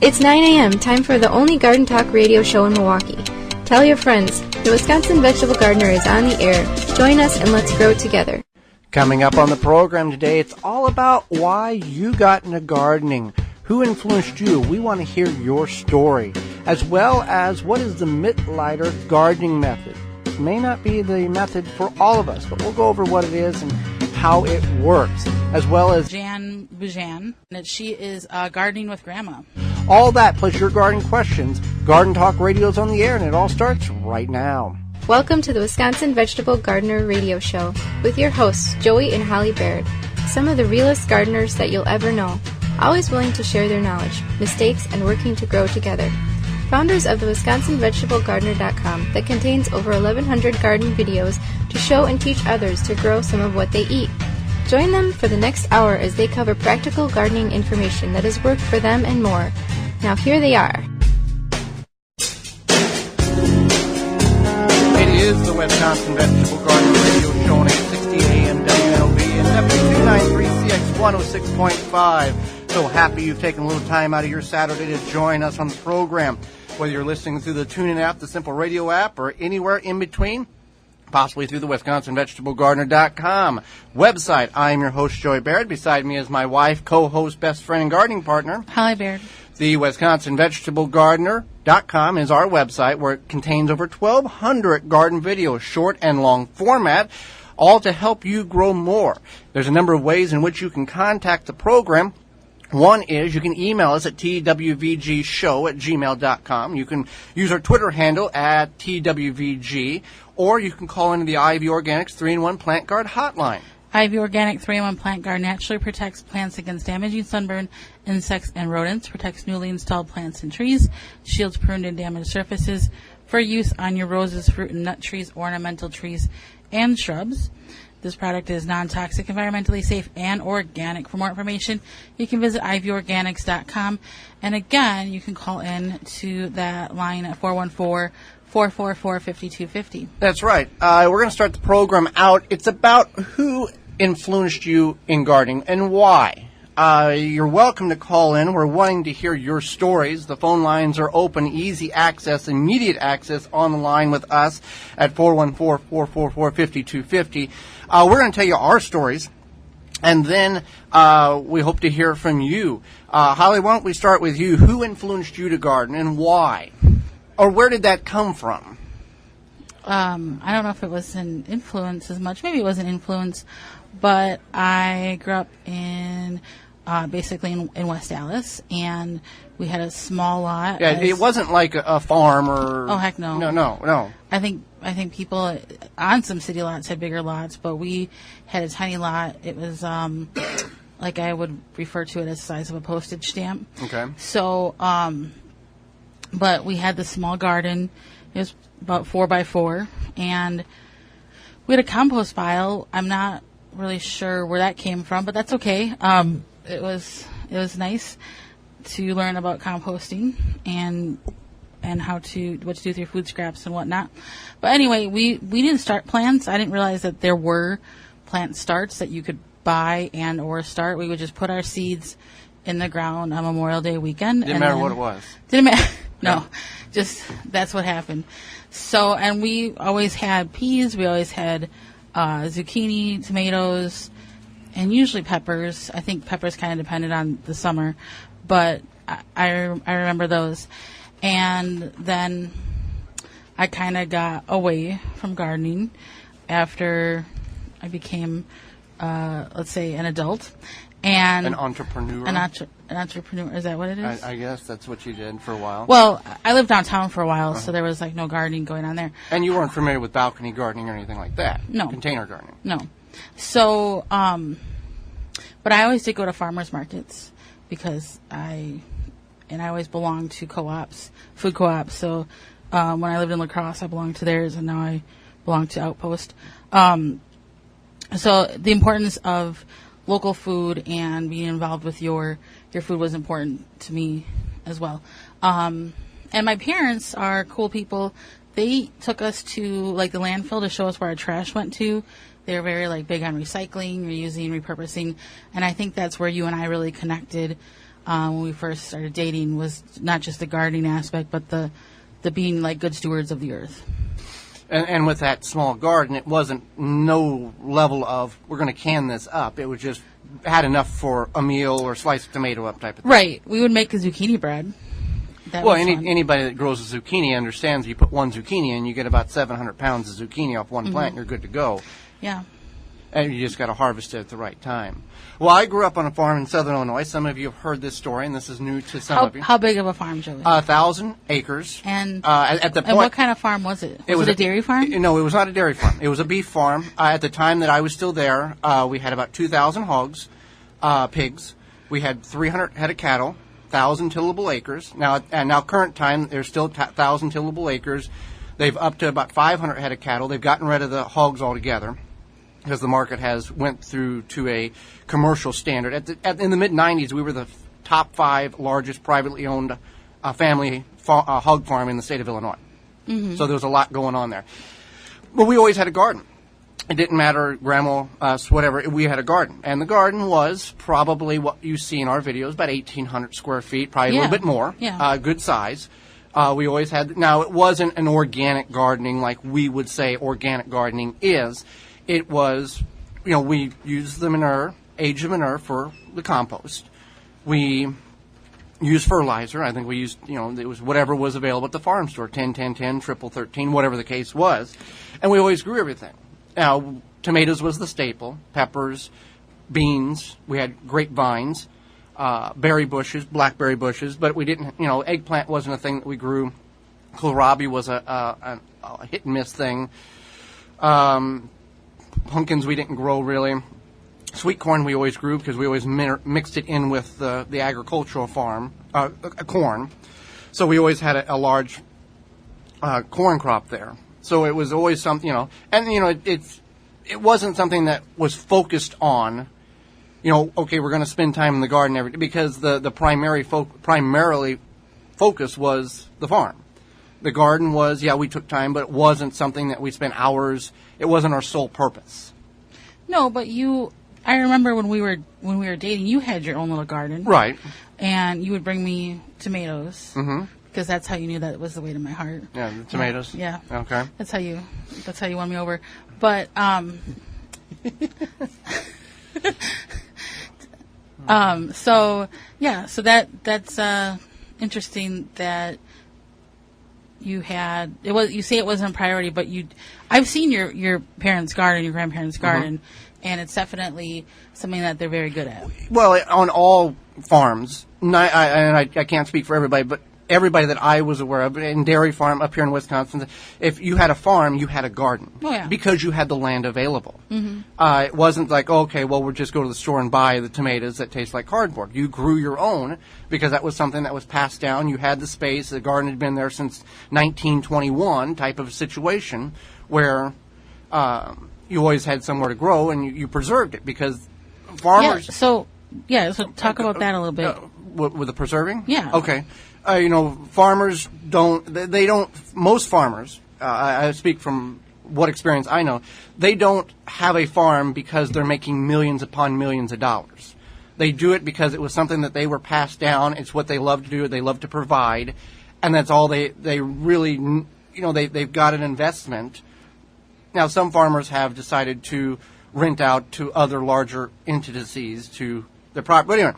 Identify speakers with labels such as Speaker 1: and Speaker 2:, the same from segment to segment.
Speaker 1: It's 9 a.m., time for the only garden talk radio show in Milwaukee. Tell your friends, the Wisconsin Vegetable Gardener is on the air. Join us and let's grow together.
Speaker 2: Coming up on the program today, it's all about why you got into gardening. Who influenced you? We want to hear your story, as well as what is the Mittleider gardening method. It may not be the method for all of us, but we'll go over what it is and how it works, as well as
Speaker 3: Jan Bujan, and she is gardening with Grandma.
Speaker 2: All that plus your garden questions. Garden Talk Radio's on the air, and it all starts right now.
Speaker 1: Welcome to the Wisconsin Vegetable Gardener Radio Show with your hosts, Joey and Holly Baird, some of the realest gardeners that you'll ever know, always willing to share their knowledge, mistakes, and working to grow together. Founders of the WisconsinVegetableGardener.com that contains over 1,100 garden videos to show and teach others to grow some of what they eat. Join them for the next hour as they cover practical gardening information that has worked for them and more. Now here they are.
Speaker 2: It is the Wisconsin Vegetable Gardener Radio Show on 860 AM WNOV and W293CX 106.5. So happy you've taken a little time out of your Saturday to join us on the program. Whether you're listening through the TuneIn app, the Simple Radio app, or anywhere in between, possibly through the WisconsinVegetableGardener.com website. I am your host, Joey Baird. Beside me is my wife, co-host, best friend, and gardening partner,
Speaker 3: Holly Baird.
Speaker 2: The WisconsinVegetableGardener.com is our website where it contains over 1,200 garden videos, short and long format, all to help you grow more. There's a number of ways in which you can contact the program. One is you can email us at twvgshow@gmail.com. You can use our Twitter handle at twvg, or you can call into the Ivy Organics 3-in-1 Plant Guard hotline.
Speaker 3: Ivy Organic 3-in-1 Plant Guard naturally protects plants against damaging sunburn, insects, and rodents, protects newly installed plants and trees, shields pruned and damaged surfaces for use on your roses, fruit and nut trees, ornamental trees, and shrubs. This product is non-toxic, environmentally safe, and organic. For more information, you can visit ivyorganics.com. And again, you can call in to that line at 414-444-5250.
Speaker 2: That's right. We're going to start the program out. It's about who influenced you in gardening and why. You're welcome to call in. We're wanting to hear your stories. The phone lines are open, easy access, immediate access on the line with us at 414-444-5250. We're going to tell you our stories, and then we hope to hear from you. Holly, why don't we start with you? Who influenced you to garden and why? Or where did that come from?
Speaker 3: I don't know if it was an influence as much. Maybe it was an influence, but I grew up in basically in West Dallas, and we had a small lot.
Speaker 2: Yeah, it wasn't like a farm or...
Speaker 3: Oh, heck no.
Speaker 2: No.
Speaker 3: I think people on some city lots had bigger lots, but we had a tiny lot. It was like I would refer to it as the size of a postage stamp.
Speaker 2: Okay.
Speaker 3: So, but we had this small garden. It was about 4x4, and we had a compost pile. I'm not really sure where that came from, but that's okay. It was nice to learn about composting and what to do with your food scraps and whatnot. But anyway, we didn't start plants. I didn't realize that there were plant starts that you could buy and or start. We would just put our seeds in the ground on Memorial Day weekend.
Speaker 2: Didn't matter what it was.
Speaker 3: Didn't matter. No, just that's what happened. So, and we always had peas. We always had zucchini, tomatoes, and usually peppers. I think peppers kind of depended on the summer, but I remember those. And then I kind of got away from gardening after I became, let's say, an adult. And
Speaker 2: an entrepreneur.
Speaker 3: An entrepreneur. Is that what it is?
Speaker 2: I guess that's what you did for a while.
Speaker 3: Well, I lived downtown for a while, so there was like no gardening going on there.
Speaker 2: And you weren't familiar with balcony gardening or anything like that?
Speaker 3: No.
Speaker 2: Container gardening?
Speaker 3: No. So, but I always did go to farmers markets because I always belonged to co-ops, food co-ops. So when I lived in La Crosse, I belonged to theirs, and now I belong to Outpost. So the importance of local food and being involved with your food was important to me as well. And my parents are cool people. They took us to like the landfill to show us where our trash went to. They're very like big on recycling, reusing, repurposing, and I think that's where you and I really connected. when we first started dating was not just the gardening aspect, but the being like good stewards of the earth.
Speaker 2: And with that small garden, it wasn't no level of, we're going to can this up. It was just had enough for a meal or slice of tomato up type of thing.
Speaker 3: Right. We would make a zucchini bread.
Speaker 2: Well, anybody that grows a zucchini understands you put one zucchini in, you get about 700 pounds of zucchini off one plant, and you're good to go.
Speaker 3: Yeah.
Speaker 2: And you just got to harvest it at the right time. Well, I grew up on a farm in southern Illinois. Some of you have heard this story, and this is new to some of you.
Speaker 3: How big of a farm, Joey?
Speaker 2: 1,000 acres.
Speaker 3: And
Speaker 2: at the point,
Speaker 3: and what kind of farm was it? Was it a dairy farm?
Speaker 2: No, it was not a dairy farm. It was a beef farm. At the time that I was still there, we had about 2,000 hogs, pigs. We had 300 head of cattle, 1,000 tillable acres. Now current time, there's still 1,000 tillable acres. They've up to about 500 head of cattle. They've gotten rid of the hogs altogether, because the market has went through to a commercial standard. In the mid-'90s, we were the top 5 largest privately owned family hog farm in the state of Illinois. Mm-hmm. So there was a lot going on there. But we always had a garden. It didn't matter, grandma, us, whatever, we had a garden. And the garden was probably what you see in our videos, about 1,800 square feet, probably a little bit more, good size. We always had, now it wasn't an organic gardening like we would say organic gardening is. It was, we used the manure, aged manure for the compost. We used fertilizer. I think we used, it was whatever was available at the farm store, 10, 10, 10, triple 13, whatever the case was. And we always grew everything. Now, tomatoes was the staple, peppers, beans. We had grapevines, berry bushes, blackberry bushes, but we didn't, eggplant wasn't a thing that we grew. Kohlrabi was a hit and miss thing. Pumpkins we didn't grow really. Sweet corn we always grew because we always mixed it in with the agricultural farm, corn. So we always had a large corn crop there. So it was always something, it wasn't something that was focused on, okay, we're going to spend time in the garden every day, because the primarily focus was the farm. The garden was, we took time, but it wasn't something that we spent hours. It wasn't our sole purpose.
Speaker 3: No, but I remember when we were dating, you had your own little garden.
Speaker 2: Right.
Speaker 3: And you would bring me tomatoes. Mm-hmm. Because that's how you knew that was the way to my heart.
Speaker 2: Yeah, the tomatoes.
Speaker 3: Yeah.
Speaker 2: Okay.
Speaker 3: That's how you won me over. But so that's interesting that you had it was. You say it wasn't a priority, but I've seen your parents' garden, your grandparents' garden, and it's definitely something that they're very good at.
Speaker 2: Well, on all farms, I can't speak for everybody, but everybody that I was aware of, in dairy farm up here in Wisconsin, if you had a farm, you had a garden.
Speaker 3: Oh, yeah.
Speaker 2: Because you had the land available.
Speaker 3: Mm-hmm.
Speaker 2: It wasn't like, okay, well, we'll just go to the store and buy the tomatoes that taste like cardboard. You grew your own because that was something that was passed down. You had the space. The garden had been there since 1921 type of situation where you always had somewhere to grow, and you preserved it because farmers...
Speaker 3: So talk about that a little bit.
Speaker 2: With the preserving?
Speaker 3: Yeah.
Speaker 2: Okay. Farmers most farmers, I speak from what experience I know, they don't have a farm because they're making millions upon millions of dollars. They do it because it was something that they were passed down. It's what they love to do. They love to provide. And that's all they really, they've got an investment. Now, some farmers have decided to rent out to other larger entities to their property. But anyway,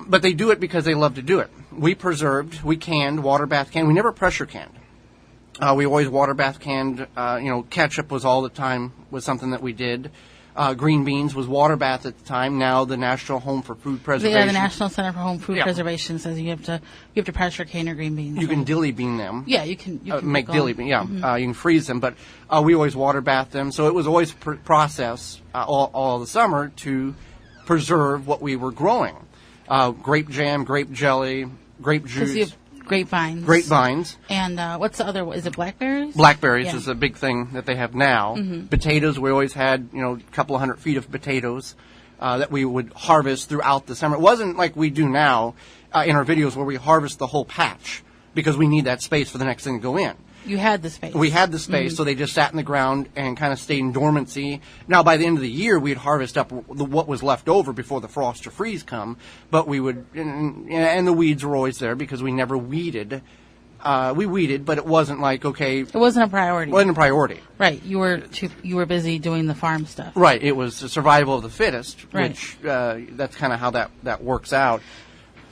Speaker 2: but they do it because they love to do it. We preserved, we canned, water bath canned. We never pressure canned. We always water bath canned. Ketchup was all the time, was something that we did. Green beans was water bath at the time. Now the National Home for Food Preservation.
Speaker 3: Yeah, the National Center for Home Food Preservation says you have to pressure can your green beans.
Speaker 2: You can dilly bean them.
Speaker 3: Yeah, you can
Speaker 2: make dilly bean. Yeah, you can freeze them, but we always water bath them. So it was always process all the summer to preserve what we were growing. Grape jam, grape jelly, grape juice.
Speaker 3: You have grapevines.
Speaker 2: Grapevines.
Speaker 3: And what's the other one? Is it blackberries?
Speaker 2: Blackberries is a big thing that they have now. Mm-hmm. Potatoes, we always had, a couple of 100 feet of potatoes that we would harvest throughout the summer. It wasn't like we do now in our videos where we harvest the whole patch because we need that space for the next thing to go in.
Speaker 3: You had the space.
Speaker 2: We had the space, so they just sat in the ground and kind of stayed in dormancy. Now, by the end of the year, we'd harvest up what was left over before the frost or freeze come, but we would, and the weeds were always there because we never weeded. We weeded, but it wasn't like, okay.
Speaker 3: It wasn't a priority.
Speaker 2: It wasn't a priority.
Speaker 3: Right. You were busy doing the farm stuff.
Speaker 2: Right. It was the survival of the fittest,
Speaker 3: right.
Speaker 2: Which that's kind of how that works out.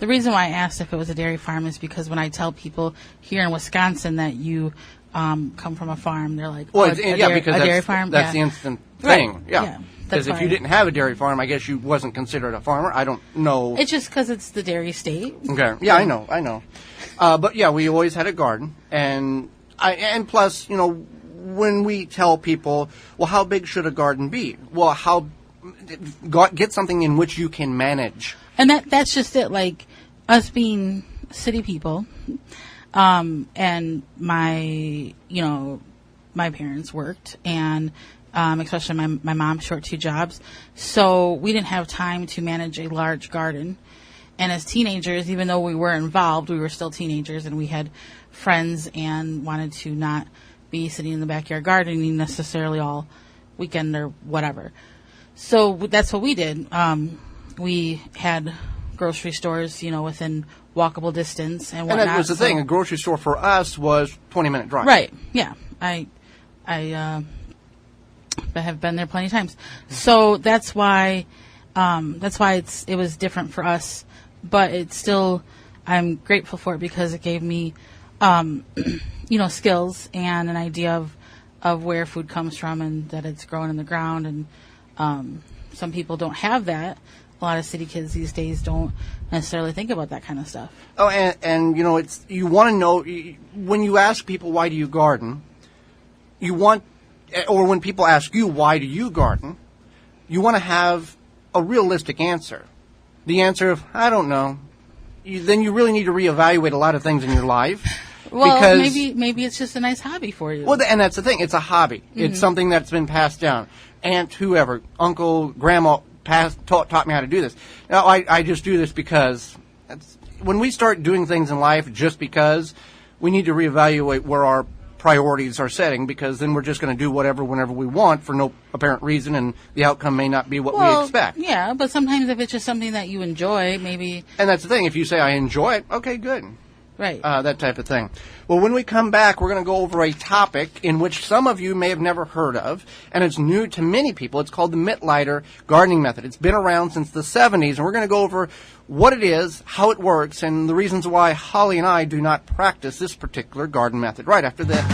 Speaker 3: The reason why I asked if it was a dairy farm is because when I tell people here in Wisconsin that you come from a farm, they're like,
Speaker 2: because
Speaker 3: dairy farm?
Speaker 2: That's the instant thing.
Speaker 3: Right.
Speaker 2: Yeah. Because if you didn't have a dairy farm, I guess you wasn't considered a farmer. I don't know.
Speaker 3: It's just because it's the dairy state.
Speaker 2: Okay. Yeah, I know. But yeah, we always had a garden, and plus, when we tell people, well, how big should a garden be? Well, get something in which you can manage.
Speaker 3: And that's just it. Like us being city people, and my parents worked, and especially my mom short 2 jobs, so we didn't have time to manage a large garden. And as teenagers, even though we were involved, we were still teenagers, and we had friends and wanted to not be sitting in the backyard gardening necessarily all weekend or whatever. So that's what we did. We had grocery stores, within walkable distance and whatnot.
Speaker 2: And that was the thing. A grocery store for us was 20-minute drive.
Speaker 3: Right. Yeah. I have been there plenty of times. So that's why it was different for us. But it's still, I'm grateful for it because it gave me, skills and an idea of where food comes from and that it's grown in the ground. And some people don't have that. A lot of city kids these days don't necessarily think about that kind of stuff.
Speaker 2: Oh, and it's, you want to know, when you ask people, why do you garden? Or when people ask you, why do you garden? You want to have a realistic answer. The answer of, I don't know. Then you really need to reevaluate a lot of things in your life.
Speaker 3: Well,
Speaker 2: because
Speaker 3: maybe it's just a nice hobby for you.
Speaker 2: Well, and that's the thing. It's a hobby. Mm-hmm. It's something that's been passed down. Aunt, whoever, uncle, grandma taught me how to do this. Now, I just do this because when we start doing things in life just because, we need to reevaluate where our priorities are setting, because then we're just going to do whatever whenever we want for no apparent reason, and the outcome may not be what we expect.
Speaker 3: Yeah, but sometimes if it's just something that you enjoy, maybe.
Speaker 2: And that's the thing. If you say, I enjoy it, okay, good.
Speaker 3: Right.
Speaker 2: That type of thing. Well, when we come back, we're going to go over a topic in which some of you may have never heard of, and it's new to many people. It's called the Mittleider gardening method. It's been around since the 70s, and we're going to go over what it is, how it works, and the reasons why Holly and I do not practice this particular garden method right after this.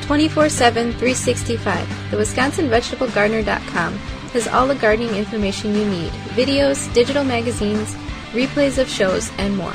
Speaker 1: 24/7, 365. The WisconsinVegetableGardener.com has all the gardening information you need, videos, digital magazines, replays of shows, and more.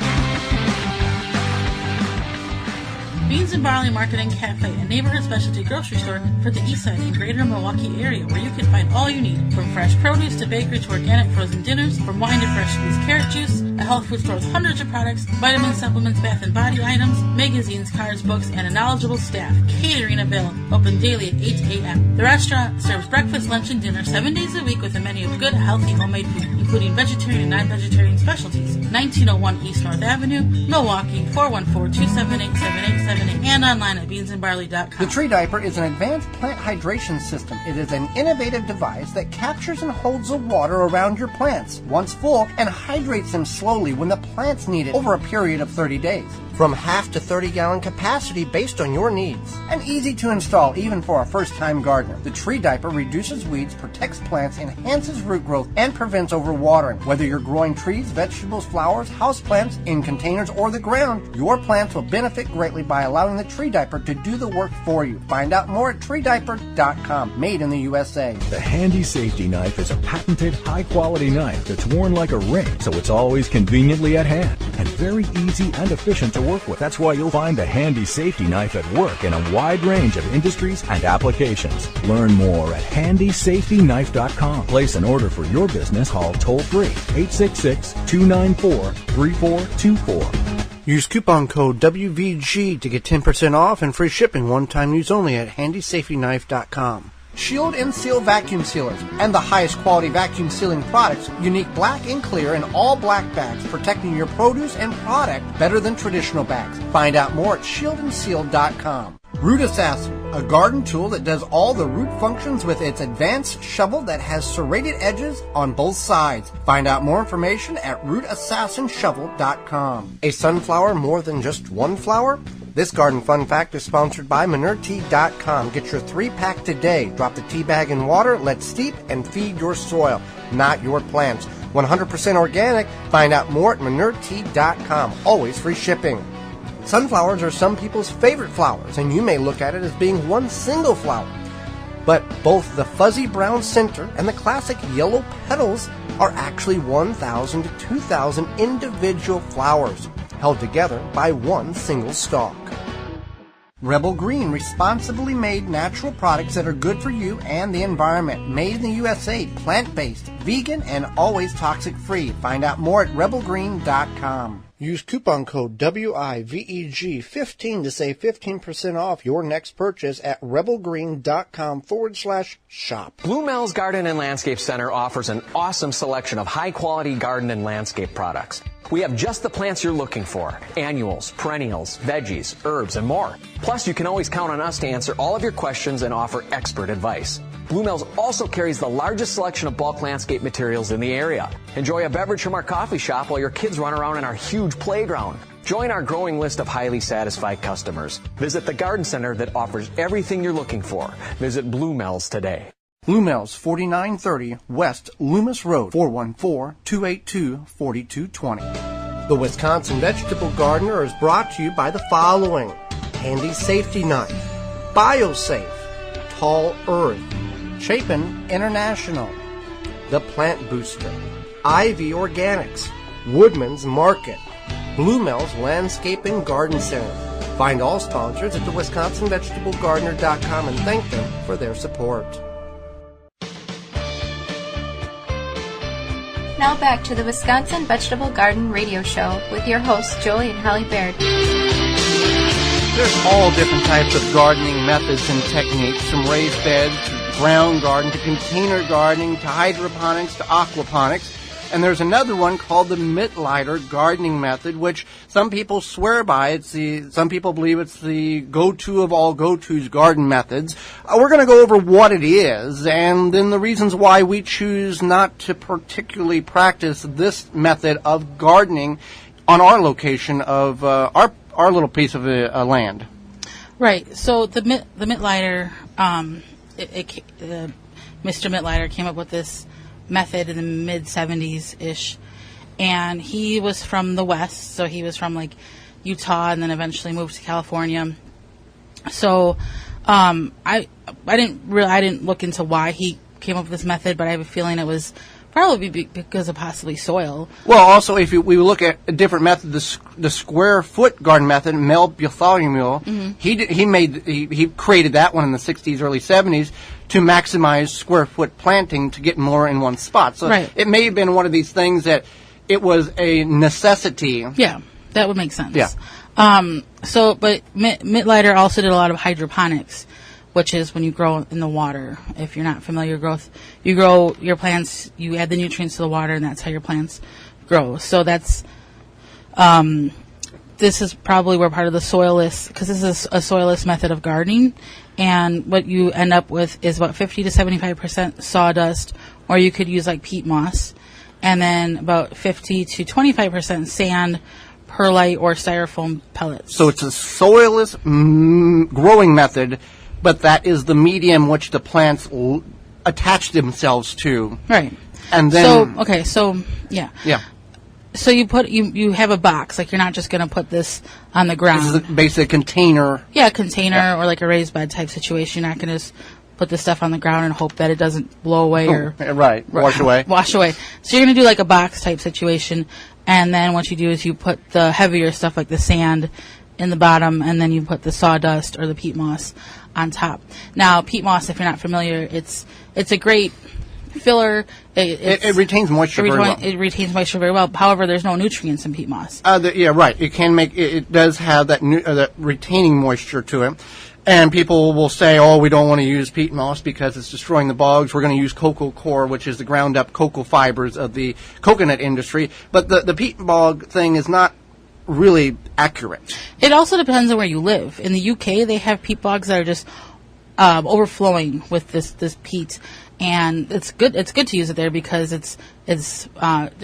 Speaker 3: Beans and Barley Market and Cafe, a neighborhood specialty grocery store for the east side and greater Milwaukee area, where you can find all you need, from fresh produce to bakery to organic frozen dinners, from wine to fresh squeezed carrot juice, a health food store with hundreds of products, vitamins, supplements, bath and body items, magazines, cards, books, and a knowledgeable staff. Catering available, open daily at 8 a.m. The restaurant serves breakfast, lunch, and dinner 7 days a week with a menu of good, healthy, homemade food, including vegetarian and non-vegetarian specialties. 1901 East North Avenue, Milwaukee, 414-278-7878, and online at beansandbarley.com.
Speaker 2: The Tree Diaper is an advanced plant hydration system. It is an innovative device that captures and holds the water around your plants once full and hydrates them slowly when the plants need it over a period of 30 days. From half to 30-gallon capacity based on your needs. And easy to install even for a first-time gardener. The Tree Diaper reduces weeds, protects plants, enhances root growth, and prevents overwatering. Whether you're growing trees, vegetables, flowers, houseplants, in containers, or the ground, your plants will benefit greatly by allowing the Tree Diaper to do the work for you. Find out more at treediaper.com. Made in the USA.
Speaker 4: The Handy Safety Knife is a patented, high-quality knife that's worn like a ring, so it's always conveniently at hand and very easy and efficient to work with. That's why you'll find the Handy Safety Knife at work in a wide range of industries and applications. Learn more at handysafetyknife.com. Place an order for your business. Call toll-free 866-294-3424.
Speaker 2: Use coupon code WVG to get 10% off and free shipping, one-time use only at handysafetyknife.com. Shield and Seal vacuum sealers, and the highest quality vacuum sealing products, unique black and clear and all black bags, protecting your produce and product better than traditional bags. Find out more at shieldandseal.com. Root Assassin, a garden tool that does all the root functions with its advanced shovel that has serrated edges on both sides. Find out more information at rootassassinshovel.com. A sunflower more than just one flower? This garden fun fact is sponsored by ManureTea.com. Get your 3-pack today. Drop the tea bag in water, let steep, and feed your soil, not your plants. 100% organic. Find out more at ManureTea.com. Always free shipping. Sunflowers are some people's favorite flowers, and you may look at it as being one single flower. But both the fuzzy brown center and the classic yellow petals are actually 1,000 to 2,000 individual flowers, held together by one single stalk. Rebel Green, responsibly made natural products that are good for you and the environment. Made in the USA, plant-based, vegan, and always toxic-free. Find out more at rebelgreen.com. Use coupon code WIVEG15 to save 15% off your next purchase at rebelgreen.com/shop.
Speaker 5: Blue Mel's Garden and Landscape Center offers an awesome selection of high-quality garden and landscape products. We have just the plants you're looking for: annuals, perennials, veggies, herbs, and more. Plus, you can always count on us to answer all of your questions and offer expert advice. Blue Mel's also carries the largest selection of bulk landscape materials in the area. Enjoy a beverage from our coffee shop while your kids run around in our huge playground. Join our growing list of highly satisfied customers. Visit the garden center that offers everything you're looking for. Visit Blue Mel's today.
Speaker 2: Blue Mel's, 4930 West Loomis Road, 414-282-4220. The Wisconsin Vegetable Gardener is brought to you by the following: Handy Safety Knife, BioSafe, Tall Earth, Chapin International, The Plant Booster, Ivy Organics, Woodman's Market, Blue Mel's Landscape and Garden Center. Find all sponsors at the WisconsinVegetableGardener.com and thank them for their support.
Speaker 1: Now back to the Wisconsin Vegetable Garden Radio Show with your hosts, Joey and Holly Baird.
Speaker 2: There's all different types of gardening methods and techniques, from raised beds to ground garden to container gardening to hydroponics to aquaponics. And there's another one called the Mittleider gardening method, which some people swear by. Some people believe it's the go-to of all go-tos garden methods. We're going to go over what it is and then the reasons why we choose not to particularly practice this method of gardening on our location of our little piece of land.
Speaker 3: Right. So the Mittleider, Mr. Mittleider came up with this method in the mid-70s-ish, and he was from the West, so he was from like Utah and then eventually moved to California. So I didn't look into why he came up with this method, but I have a feeling it was probably because of possibly soil.
Speaker 2: Well, also, if we look at a different method, the square foot garden method, Mel Bartholomew, he created that one in the 60s, early 70s to maximize square foot planting to get more in one spot. So It may have been one of these things that it was a necessity.
Speaker 3: Yeah, that would make sense.
Speaker 2: Yeah.
Speaker 3: But Mittleider also did a lot of hydroponics, which is when you grow in the water. If you're not familiar, you grow your plants, you add the nutrients to the water, and that's how your plants grow. So that's, this is probably where part of the soilless, because this is a soilless method of gardening, and what you end up with is about 50 to 75% sawdust, or you could use like peat moss, and then about 50 to 25% sand, perlite, or styrofoam pellets.
Speaker 2: So it's a soilless growing method, but that is the medium which the plants attach themselves to.
Speaker 3: Right.
Speaker 2: And then
Speaker 3: Yeah.
Speaker 2: Yeah.
Speaker 3: So you have a box, like you're not just going to put this on the ground.
Speaker 2: This is basically a container.
Speaker 3: Yeah, a container or like a raised bed type situation. You're not going to just put this stuff on the ground and hope that it doesn't blow away
Speaker 2: wash away.
Speaker 3: Wash away. So you're going to do like a box type situation, and then what you do is you put the heavier stuff like the sand in the bottom, and then you put the sawdust or the peat moss on top. Now, peat moss, if you're not familiar, it's a great filler.
Speaker 2: It retains moisture very well.
Speaker 3: It retains moisture very well. However, there's no nutrients in peat moss.
Speaker 2: It can make it does have that retaining moisture to it. And people will say, oh, we don't want to use peat moss because it's destroying the bogs. We're going to use cocoa coir, which is the ground up cocoa fibers of the coconut industry. But the peat bog thing is not really accurate.
Speaker 3: It also depends on where you live. In the UK, they have peat bogs that are just overflowing with this peat. And it's good to use it there because it's there's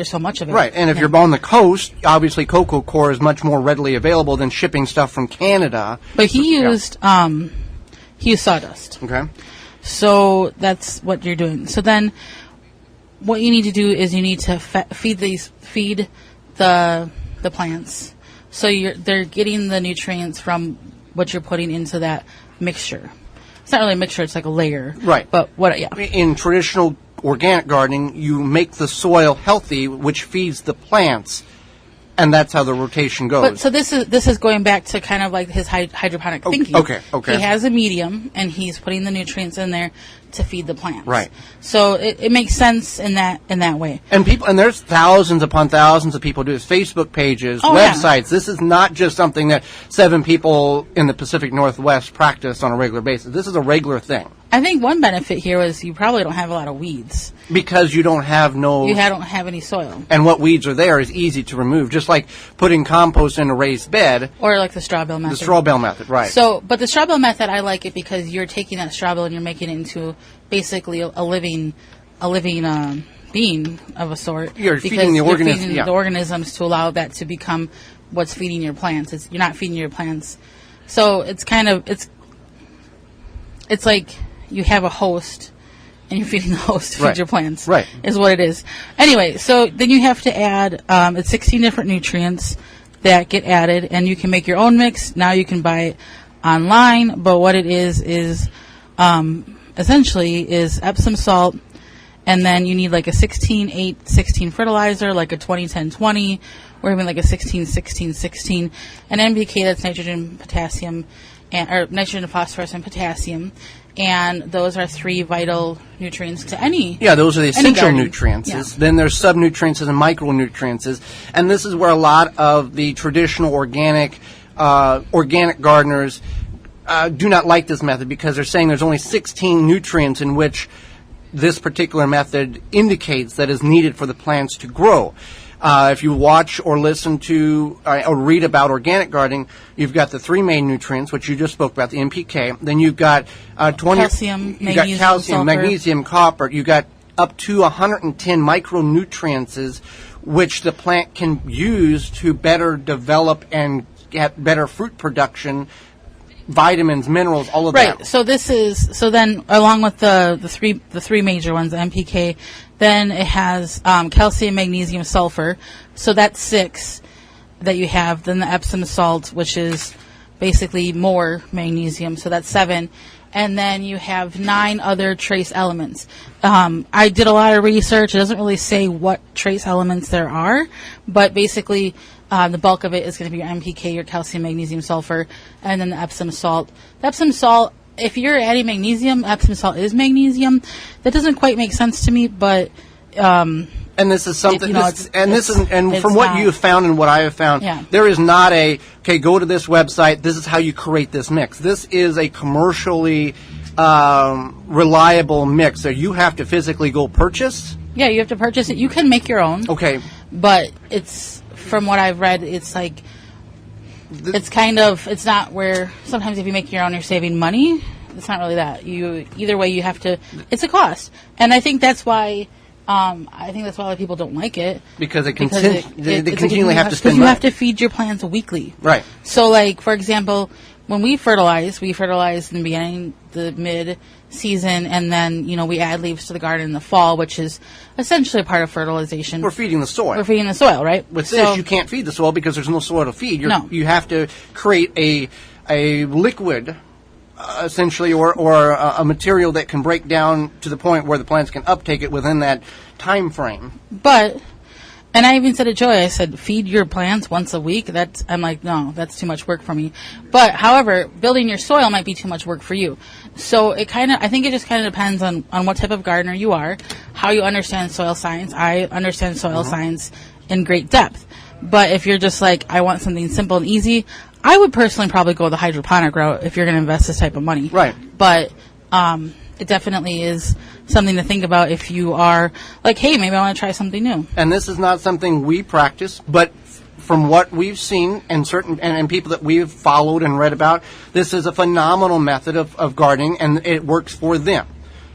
Speaker 3: so much of it.
Speaker 2: Right, and if you're on the coast, obviously cocoa coir is much more readily available than shipping stuff from Canada.
Speaker 3: But he used sawdust.
Speaker 2: Okay.
Speaker 3: So that's what you're doing. So then, what you need to do is you need to feed the plants. So they're getting the nutrients from what you're putting into that mixture. It's not really a mixture, it's like a layer.
Speaker 2: Right.
Speaker 3: But yeah.
Speaker 2: In traditional organic gardening, you make the soil healthy, which feeds the plants, and that's how the rotation goes.
Speaker 3: But so this is going back to kind of like his hydroponic thinking.
Speaker 2: Okay.
Speaker 3: He has a medium, and he's putting the nutrients in there to feed the plants.
Speaker 2: Right.
Speaker 3: So it makes sense in that way.
Speaker 2: And there's thousands upon thousands of people do this. Facebook pages, websites. Yeah. This is not just something that 7 people in the Pacific Northwest practice on a regular basis. This is a regular thing.
Speaker 3: I think one benefit here was you probably don't have a lot of weeds.
Speaker 2: Because you don't have
Speaker 3: don't have any soil.
Speaker 2: And what weeds are there is easy to remove, just like putting compost in a raised bed.
Speaker 3: Or like the straw bale method.
Speaker 2: The straw bale method, right.
Speaker 3: But the straw bale method, I like it because you're taking that straw bale and you're making it into basically a living being of a sort.
Speaker 2: You're feeding the organisms.
Speaker 3: Feeding the organisms to allow that to become what's feeding your plants. You're not feeding your plants. So it's kind of, it's like you have a host and you're feeding the host to feed your plants.
Speaker 2: Right.
Speaker 3: Is what it is. Anyway, so then you have to add, it's 16 different nutrients that get added, and you can make your own mix. Now you can buy it online, but what it is essentially is Epsom salt, and then you need like a 16-8-16 fertilizer, like a 20-10-20, or even like a 16-16-16, and NPK, that's nitrogen, potassium, or nitrogen, phosphorus, and potassium. And those are 3 vital nutrients to any. Yeah,
Speaker 2: those are the essential nutrients. Yeah. Then there's sub-nutrients and micronutrients. And this is where a lot of the traditional organic gardeners do not like this method, because they're saying there's only 16 nutrients in which this particular method indicates that is needed for the plants to grow. If you watch or listen to or read about organic gardening, you've got the 3 main nutrients, which you just spoke about, the NPK. Then you've got 20 calcium, magnesium, copper. You've got up to 110 micronutrients, which the plant can use to better develop and get better fruit production. Vitamins, minerals, all of that.
Speaker 3: Right. So then along with the three major ones, the NPK, then it has calcium, magnesium, sulfur. So that's 6 that you have. Then the Epsom salt, which is basically more magnesium. So that's 7. And then you have 9 other trace elements. I did a lot of research. It doesn't really say what trace elements there are, but basically the bulk of it is going to be your NPK, your calcium, magnesium, sulfur, and then the Epsom salt. The Epsom salt, if you're adding magnesium, Epsom salt is magnesium. That doesn't quite make sense to me, but
Speaker 2: and this is something, from what you have found and what I have found, there is not go to this website, this is how you create this mix. This is a commercially reliable mix, so you have to physically go purchase?
Speaker 3: Yeah, you have to purchase it. You can make your own.
Speaker 2: Okay.
Speaker 3: But it's, from what I've read, it's like, it's not where, sometimes if you make your own, you're saving money. It's not really that. Either way, you have to, it's a cost. And I think that's why, a lot of people don't like it.
Speaker 2: Because they continually have to spend money.
Speaker 3: Because you have to feed your plants weekly.
Speaker 2: Right.
Speaker 3: So, like, for example, when we fertilize in the beginning, the mid-season, and then, we add leaves to the garden in the fall, which is essentially a part of fertilization.
Speaker 2: We're feeding the soil.
Speaker 3: We're feeding the soil, right?
Speaker 2: With this, you can't feed the soil because there's no soil to feed. You have to create a liquid, essentially, or a material that can break down to the point where the plants can uptake it within that time frame.
Speaker 3: And I even said to Joy, I said, feed your plants once a week. I'm like, no, that's too much work for me. But, however, building your soil might be too much work for you. So I think it just kind of depends on what type of gardener you are, how you understand soil science. I understand soil science in great depth. But if you're just like, I want something simple and easy, I would personally probably go the hydroponic route if you're going to invest this type of money.
Speaker 2: Right.
Speaker 3: But it definitely is something to think about if you are like, hey, maybe I want to try something new.
Speaker 2: And this is not something we practice, but from what we've seen and and people that we've followed and read about, this is a phenomenal method of gardening, and it works for them.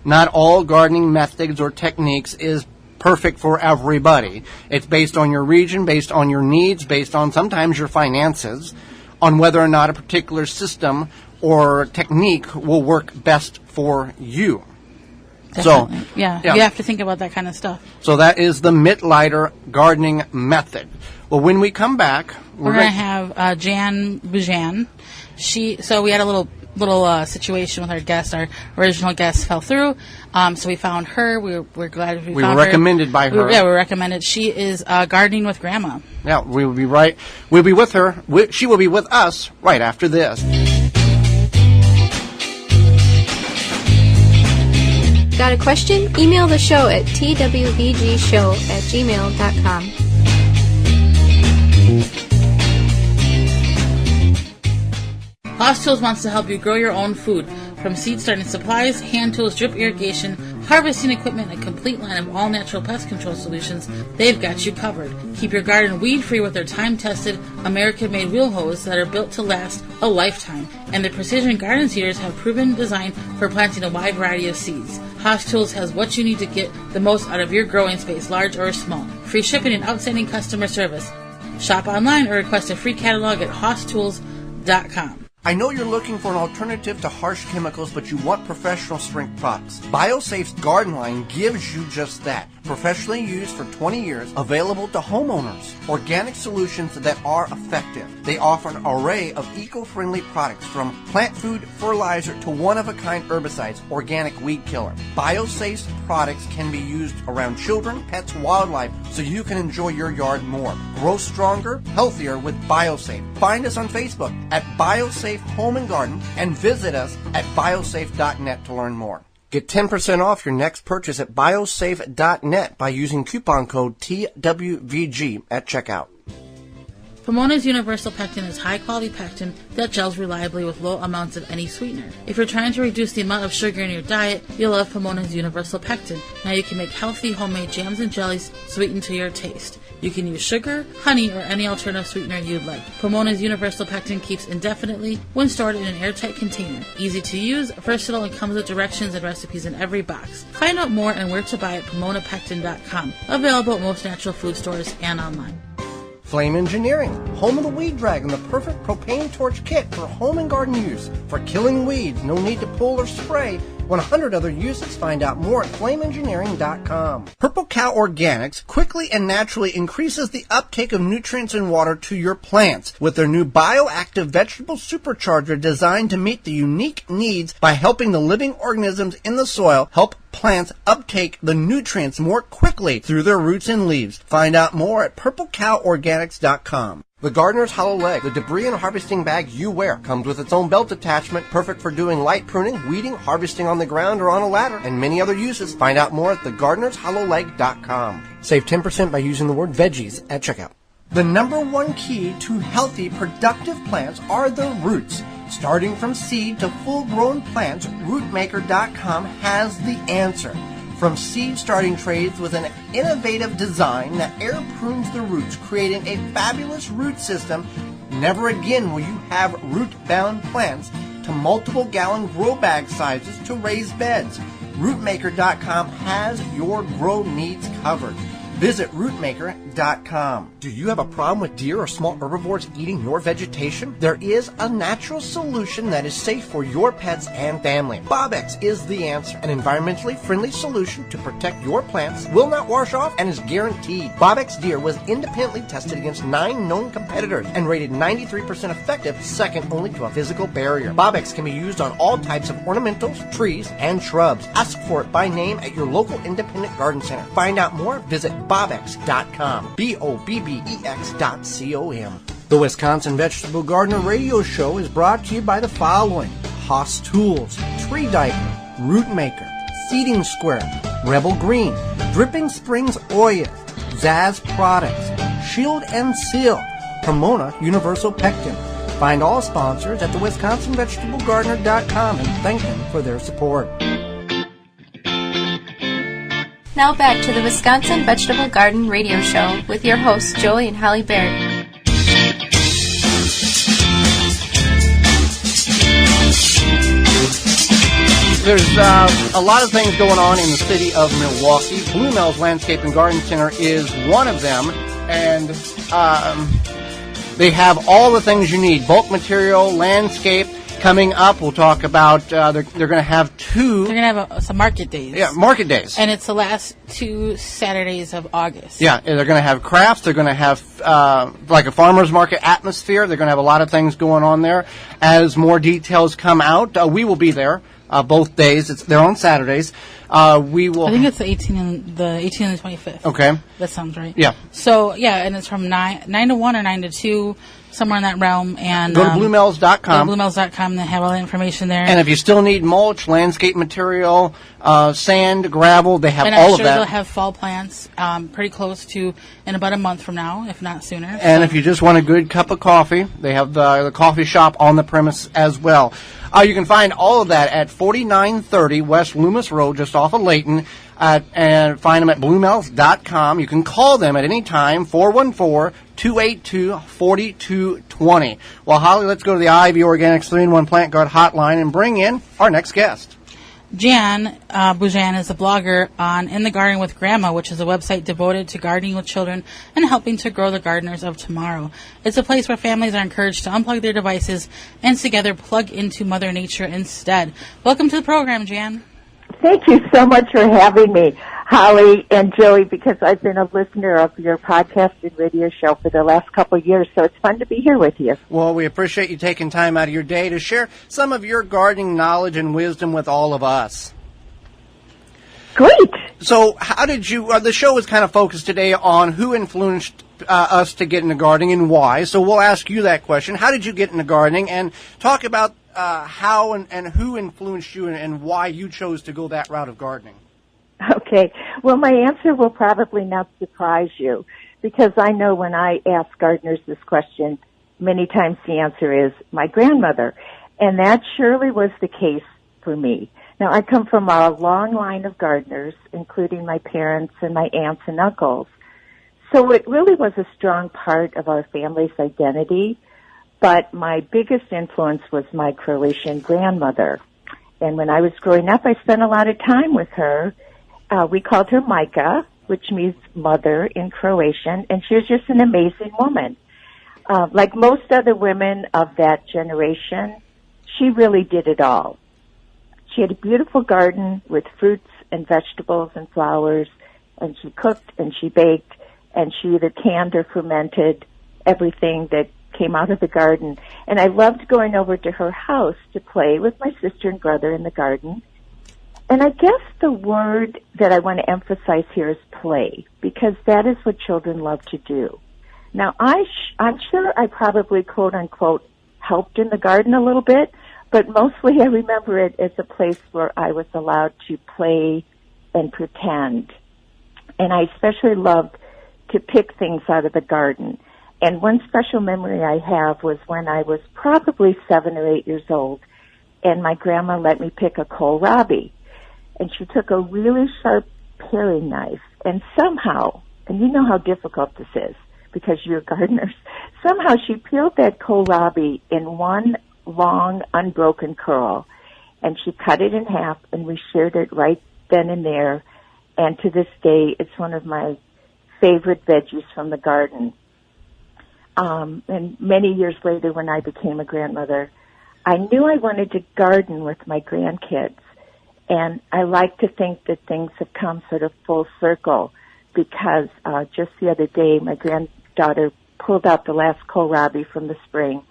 Speaker 2: Not all gardening methods or techniques is perfect for everybody. It's based on your region, based on your needs, based on sometimes your finances, on whether or not a particular system or technique will work best for you.
Speaker 3: Definitely.
Speaker 2: So,
Speaker 3: yeah, you have to think about that kind of stuff.
Speaker 2: So that is the Mittleider gardening method. Well, when we come back,
Speaker 3: we're going to have Jan Bujan. So we had a little situation with our guest. Our original guest fell through, so we found her. We're glad we found her.
Speaker 2: We were recommended by her.
Speaker 3: We were recommended. She is gardening with Grandma.
Speaker 2: Yeah, we will be right. We'll be with her. She will be with us right after this.
Speaker 1: Got a question? Email the show at twvgshow@gmail.com.
Speaker 3: Haas Tools wants to help you grow your own food. From seed starting supplies, hand tools, drip irrigation, harvesting equipment, and a complete line of all-natural pest control solutions, they've got you covered. Keep your garden weed-free with their time-tested, American-made wheel hose that are built to last a lifetime. And their precision garden seeders have proven design for planting a wide variety of seeds. Haas Tools has what you need to get the most out of your growing space, large or small. Free shipping and outstanding customer service. Shop online or request a free catalog at HaasTools.com.
Speaker 2: I know you're looking for an alternative to harsh chemicals, but you want professional strength products. BioSafe's garden line gives you just that. Professionally used for 20 years, available to homeowners. Organic solutions that are effective. They offer an array of eco-friendly products, from plant food, fertilizer, to one-of-a-kind herbicides, organic weed killer. BioSafe's products can be used around children, pets, wildlife, so you can enjoy your yard more. Grow stronger, healthier with BioSafe. Find us on Facebook at BioSafe Home and Garden, and visit us at biosafe.net to learn more. Get 10% off your next purchase at biosafe.net by using coupon code TWVG at checkout.
Speaker 3: Pomona's Universal Pectin is high-quality pectin that gels reliably with low amounts of any sweetener. If you're trying to reduce the amount of sugar in your diet, you'll love Pomona's Universal Pectin. Now you can make healthy homemade jams and jellies sweetened to your taste. You can use sugar, honey, or any alternative sweetener you'd like. Pomona's Universal Pectin keeps indefinitely when stored in an airtight container. Easy to use, versatile, and comes with directions and recipes in every box. Find out more and where to buy at PomonaPectin.com. Available at most natural food stores and online.
Speaker 2: Flame Engineering, home of the Weed Dragon, the perfect propane torch kit for home and garden use. For killing weeds, no need to pull or spray. 100 other uses. Find out more at flameengineering.com. Purple Cow Organics quickly and naturally increases the uptake of nutrients and water to your plants with their new bioactive vegetable supercharger designed to meet the unique needs by helping the living organisms in the soil help plants uptake the nutrients more quickly through their roots and leaves. Find out more at purplecoworganics.com. The Gardener's Hollow Leg, the debris and harvesting bag you wear, comes with its own belt attachment, perfect for doing light pruning, weeding, harvesting on the ground or on a ladder, and many other uses. Find out more at thegardenershollowleg.com. Save 10% by using the word veggies at checkout. The number one key to healthy, productive plants are the roots. Starting from seed to full-grown plants, rootmaker.com has the answer. From seed starting trays with an innovative design that air prunes the roots, creating a fabulous root system, never again will you have root-bound plants, to multiple gallon grow bag sizes to raised beds. Rootmaker.com has your grow needs covered. Visit rootmaker.com. Do you have a problem with deer or small herbivores eating your vegetation? There is a natural solution that is safe for your pets and family. Bobex is the answer. An environmentally friendly solution to protect your plants, will not wash off, and is guaranteed. Bobex Deer was independently tested against 9 known competitors and rated 93% effective, second only to a physical barrier. Bobex can be used on all types of ornamentals, trees, and shrubs. Ask for it by name at your local independent garden center. Find out more, visit Bobex.com. BOBBEX.com. The Wisconsin Vegetable Gardener Radio Show is brought to you by the following: Haas Tools, Tree Diaper, Root Maker, Seeding Square, Rebel Green, Dripping Springs Oil, Zaz Products, Shield and Seal, Pomona Universal Pectin, Find all sponsors at the WisconsinVegetableGardener.com and thank them for their support.
Speaker 1: Now back to the Wisconsin Vegetable Garden Radio Show with your hosts, Joey and Holly Baird.
Speaker 2: There's a lot of things going on in the city of Milwaukee. Blue Mel's Landscape and Garden Center is one of them, and they have all the things you need. Bulk material, landscape. Coming up, we'll talk about, they're going to have two...
Speaker 3: They're going to have some market days.
Speaker 2: Yeah, market days.
Speaker 3: And it's the last 2 Saturdays of August.
Speaker 2: Yeah, they're going to have crafts. They're going to have, like a farmer's market atmosphere. They're going to have a lot of things going on there. As more details come out, we will be there both days. They're on Saturdays. We will...
Speaker 3: I think it's the 18th and the 25th.
Speaker 2: Okay.
Speaker 3: That sounds right.
Speaker 2: Yeah.
Speaker 3: So, yeah, and it's from 9 to 1 or 9 to 2, somewhere in that realm. And
Speaker 2: go to bluemels.com.
Speaker 3: Go to bluemels.com. They have all the information there.
Speaker 2: And if you still need mulch, landscape material, sand, gravel, they have all of that.
Speaker 3: And I'm sure they'll have fall plants pretty close to in about a month from now, if not sooner.
Speaker 2: And if you just want a good cup of coffee, they have the coffee shop on the premise as well. You can find all of that at 4930 West Loomis Road, just off of Layton, and find them at bluemels.com. You can call them at any time, 414-282-4220. Well, Holly, let's go to the Ivy Organics 3-in-1 Plant Guard hotline and bring in our next guest.
Speaker 3: Jan Bujan is a blogger on In the Garden with Grandma, which is a website devoted to gardening with children and helping to grow the gardeners of tomorrow. It's a place where families are encouraged to unplug their devices and together plug into Mother Nature instead. Welcome to the program, Jan.
Speaker 6: Thank you so much for having me, Holly and Joey, because I've been a listener of your podcast and radio show for the last couple of years, so it's fun to be here with you.
Speaker 2: Well, we appreciate you taking time out of your day to share some of your gardening knowledge and wisdom with all of us.
Speaker 6: Great.
Speaker 2: So how did you, the show is kind of focused today on who influenced us to get into gardening and why, so we'll ask you that question. How did you get into gardening, and talk about how and who influenced you and why you chose to go that route of gardening?
Speaker 6: Okay. Well, my answer will probably not surprise you, because I know when I ask gardeners this question, many times the answer is my grandmother. And that surely was the case for me. Now, I come from a long line of gardeners, including my parents and my aunts and uncles. So it really was a strong part of our family's identity. But my biggest influence was my Croatian grandmother. And when I was growing up, I spent a lot of time with her. We called her Majka, which means mother in Croatian, and she was just an amazing woman. Like most other women of that generation, she really did it all. She had a beautiful garden with fruits and vegetables and flowers, and she cooked and she baked, and she either canned or fermented everything that came out of the garden. And I loved going over to her house to play with my sister and brother in the garden. And I guess the word that I want to emphasize here is play, because that is what children love to do. Now, I'm sure I probably, quote unquote, helped in the garden a little bit, but mostly I remember it as a place where I was allowed to play and pretend. And I especially loved to pick things out of the garden. And one special memory I have was when I was probably 7 or 8 years old, and my grandma let me pick a kohlrabi. And she took a really sharp paring knife, and somehow, and you know how difficult this is because you're gardeners, somehow she peeled that kohlrabi in one long, unbroken curl, and she cut it in half, and we shared it right then and there. And to this day, it's one of my favorite veggies from the garden. And many years later, when I became a grandmother, I knew I wanted to garden with my grandkids. And I like to think that things have come sort of full circle, because just the other day, my granddaughter pulled out the last kohlrabi from the spring,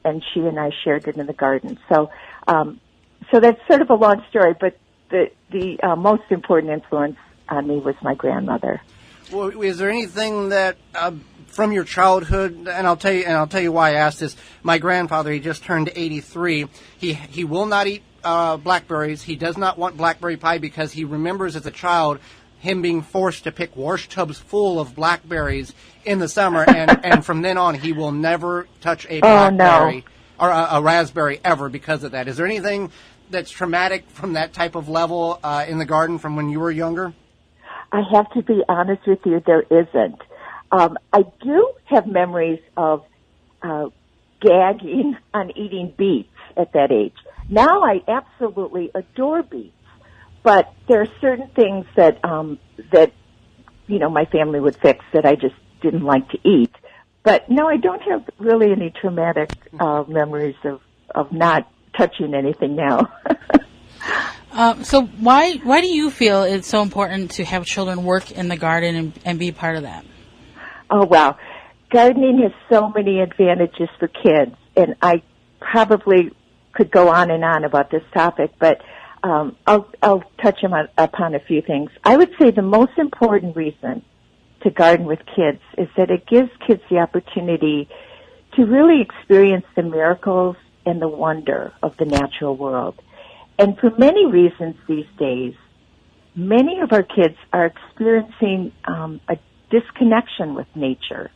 Speaker 6: and she and I shared it in the garden. So that's sort of a long story, but the most important influence on me was my grandmother.
Speaker 2: Well, is there anything that from your childhood, and I'll tell you why I asked this. My grandfather, he just turned 83. He will not eat blackberries. He does not want blackberry pie because he remembers as a child him being forced to pick wash tubs full of blackberries in the summer, and from then on he will never touch a blackberry or a raspberry ever because of that. Is there anything that's traumatic from that type of level in the garden from when you were younger?
Speaker 6: I have to be honest with you, there isn't. I do have memories of gagging on eating beets at that age. Now I absolutely adore beets, but there are certain things that my family would fix that I just didn't like to eat. But no, I don't have really any traumatic memories of not touching anything now.
Speaker 3: So why do you feel it's so important to have children work in the garden and be part of that?
Speaker 6: Oh, wow. Gardening has so many advantages for kids, and I probably could go on and on about this topic, but I'll touch upon a few things. I would say the most important reason to garden with kids is that it gives kids the opportunity to really experience the miracles and the wonder of the natural world. And for many reasons these days, many of our kids are experiencing a disconnection with nature.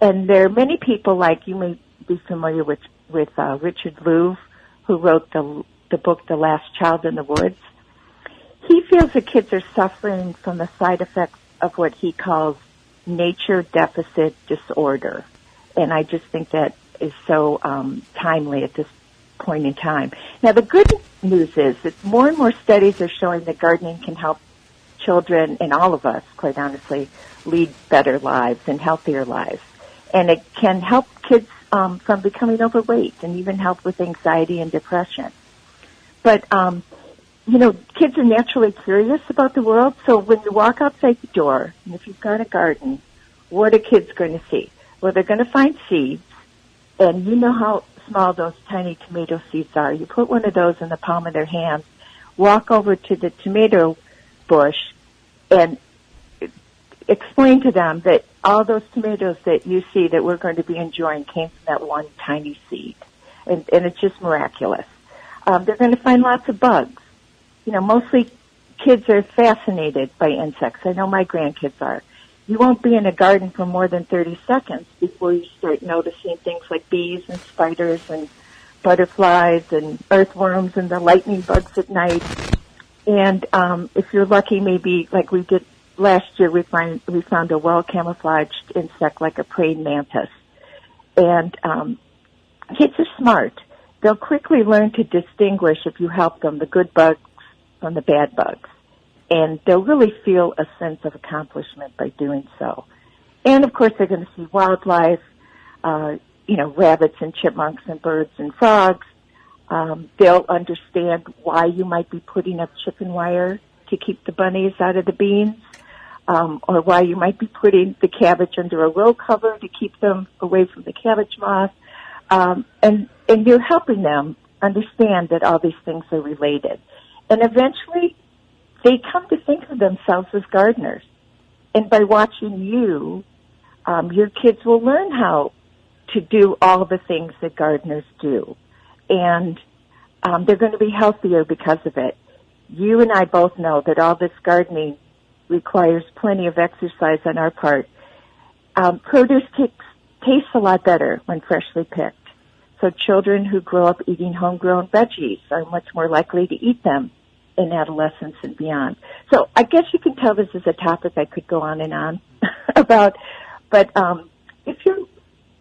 Speaker 6: And there are many people, like you may be familiar with Richard Louv, who wrote the book The Last Child in the Woods. He feels that kids are suffering from the side effects of what he calls nature deficit disorder. And I just think that is so timely at this point in time. Now, the good news is that more and more studies are showing that gardening can help children, and all of us, quite honestly, lead better lives and healthier lives. And it can help kids from becoming overweight and even help with anxiety and depression. But, kids are naturally curious about the world, so when you walk outside the door, and if you've got a garden, what are kids going to see? Well, they're going to find seeds, and you know how small those tiny tomato seeds are. You put one of those in the palm of their hand, walk over to the tomato bush, and explain to them that all those tomatoes that you see that we're going to be enjoying came from that one tiny seed. And it's just miraculous. They're going to find lots of bugs. Mostly kids are fascinated by insects. I know my grandkids are. You won't be in a garden for more than 30 seconds before you start noticing things like bees and spiders and butterflies and earthworms and the lightning bugs at night. And if you're lucky, maybe like we did last year, we found a well-camouflaged insect like a praying mantis. And kids are smart. They'll quickly learn to distinguish, if you help them, the good bugs from the bad bugs. And they'll really feel a sense of accomplishment by doing so. And, of course, they're going to see wildlife, rabbits and chipmunks and birds and frogs. They'll understand why you might be putting up chicken wire to keep the bunnies out of the beans, or why you might be putting the cabbage under a row cover to keep them away from the cabbage moth. And you're helping them understand that all these things are related. And eventually, they come to think of themselves as gardeners. And by watching you, your kids will learn how to do all the things that gardeners do. And they're going to be healthier because of it. You and I both know that all this gardening requires plenty of exercise on our part. Produce tastes a lot better when freshly picked. So children who grow up eating homegrown veggies are much more likely to eat them in adolescence and beyond. So I guess you can tell this is a topic I could go on and on about. But if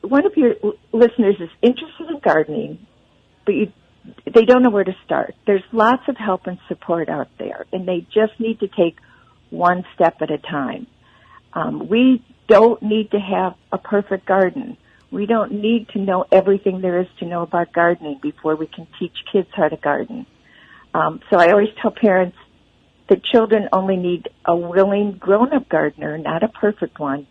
Speaker 6: one of your listeners is interested in gardening, but they don't know where to start, there's lots of help and support out there, and they just need to take one step at a time. We don't need to have a perfect garden. We don't need to know everything there is to know about gardening before we can teach kids how to garden. So I always tell parents that children only need a willing grown-up gardener, not a perfect one,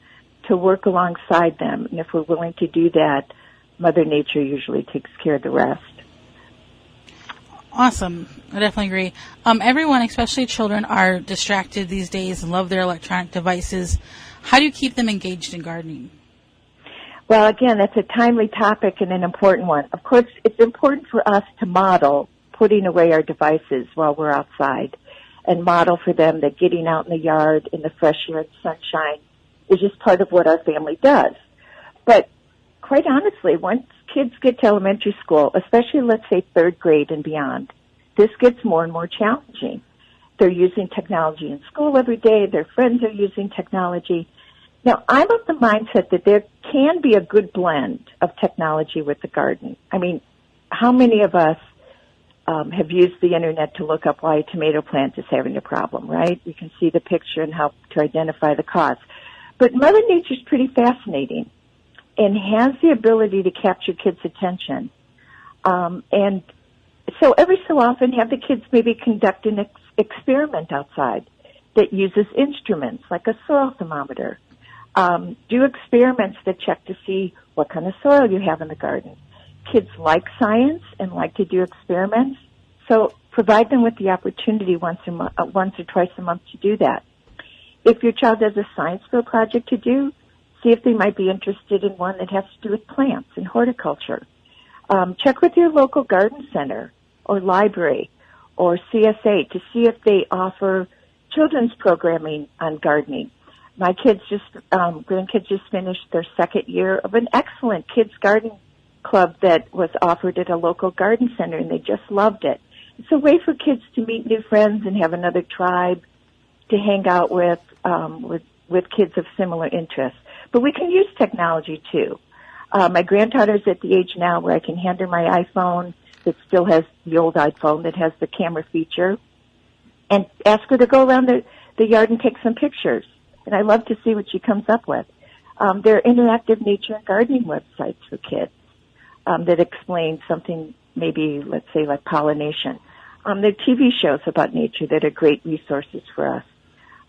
Speaker 6: to work alongside them. And if we're willing to do that, Mother Nature usually takes care of the rest.
Speaker 3: Awesome. I definitely agree. Everyone, especially children, are distracted these days and love their electronic devices. How do you keep them engaged in gardening?
Speaker 6: Well, again, that's a timely topic and an important one. Of course, it's important for us to model putting away our devices while we're outside. and model for them that getting out in the yard in the fresh air and sunshine is just part of what our family does. But quite honestly, once kids get to elementary school, especially let's say third grade and beyond, this gets more and more challenging. They're using technology in school every day. Their friends are using technology. Now, I'm of the mindset that there can be a good blend of technology with the garden. I mean, how many of us have used the internet to look up why a tomato plant is having a problem, right? You can see the picture and help to identify the cause. But Mother Nature's pretty fascinating and has the ability to capture kids' attention. And so every so often have the kids maybe conduct an experiment outside that uses instruments like a soil thermometer. Do experiments that check to see what kind of soil you have in the garden. Kids like science and like to do experiments, so provide them with the opportunity once or twice a month to do that. If your child has a science fair project to do, see if they might be interested in one that has to do with plants and horticulture. Check with your local garden center or library or CSA to see if they offer children's programming on gardening. My grandkids just finished their second year of an excellent kids garden club that was offered at a local garden center, and they just loved it. It's a way for kids to meet new friends and have another tribe to hang out with kids of similar interests. But we can use technology too. My granddaughter's at the age now where I can hand her my iPhone that still has the old iPhone that has the camera feature and ask her to go around the yard and take some pictures. And I love to see what she comes up with. There are interactive nature and gardening websites for kids that explain something maybe, let's say, like pollination. There are TV shows about nature that are great resources for us.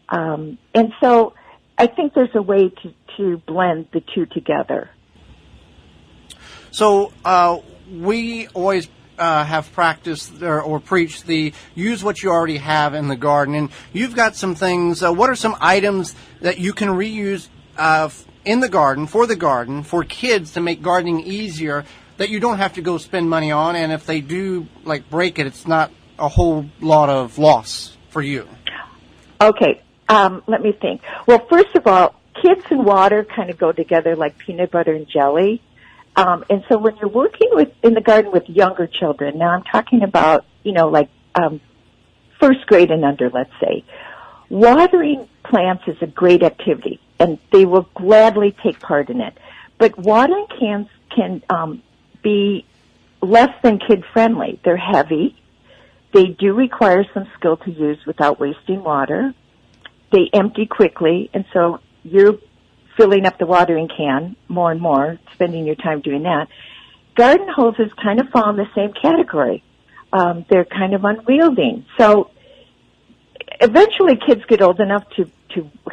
Speaker 6: And so I think there's a way to blend the two together.
Speaker 2: So we always have practiced or preached the use what you already have in the garden. And you've got some things. What are some items that you can reuse in the garden, for kids to make gardening easier that you don't have to go spend money on? And if they do, like, break it, it's not a whole lot of loss for you. Okay.
Speaker 6: Let me think. Well, first of all, kids and water kind of go together like peanut butter and jelly. And so when you're working in the garden with younger children, now I'm talking about, first grade and under, let's say, watering plants is a great activity, and they will gladly take part in it. But watering cans can be less than kid-friendly. They're heavy. They do require some skill to use without wasting water. They empty quickly, and so you're filling up the watering can more and more, spending your time doing that. Garden hoses kind of fall in the same category. They're kind of unwieldy. So eventually kids get old enough to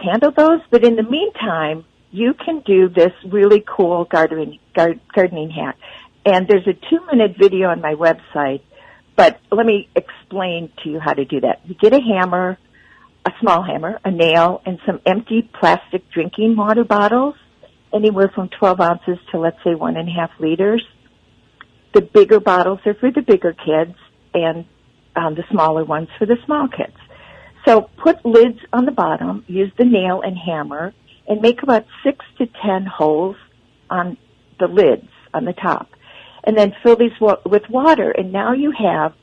Speaker 6: handle those, but in the meantime, you can do this really cool gardening hack. And there's a 2-minute video on my website, but let me explain to you how to do that. You get a hammer, a small hammer, a nail, and some empty plastic drinking water bottles, anywhere from 12 ounces to, let's say, 1.5 liters. The bigger bottles are for the bigger kids, and the smaller ones for the small kids. So put lids on the bottom, use the nail and hammer, and make about 6 to 10 holes on the lids on the top. And then fill these with water, and now you have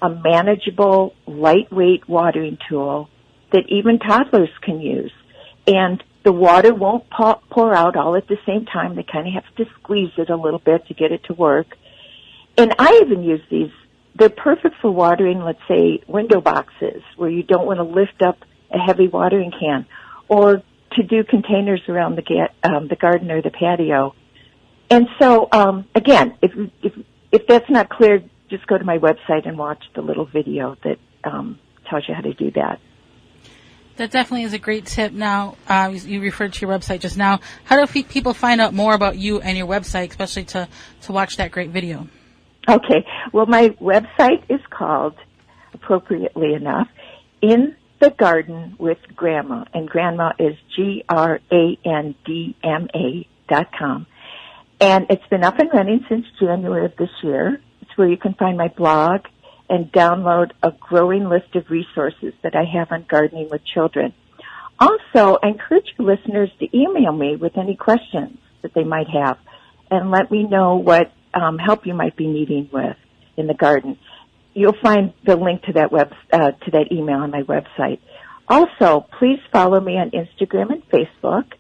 Speaker 6: a manageable, lightweight watering tool that even toddlers can use. And the water won't pour out all at the same time. They kind of have to squeeze it a little bit to get it to work. And I even use these. They're perfect for watering, let's say, window boxes where you don't want to lift up a heavy watering can, or to do containers around the garden or the patio. And so, again, if that's not clear, just go to my website and watch the little video that tells you how to do that.
Speaker 3: That definitely is a great tip. Now, you referred to your website just now. How do people find out more about you and your website, especially to watch that great video?
Speaker 6: Okay. Well, my website is called, appropriately enough, In the Garden with Grandma. And Grandma is GRANDMA.com. And it's been up and running since January of this year. It's where you can find my blog and download a growing list of resources that I have on gardening with children. Also, I encourage your listeners to email me with any questions that they might have and let me know what help you might be needing with in the garden. You'll find the link to that email on my website. Also, please follow me on Instagram and Facebook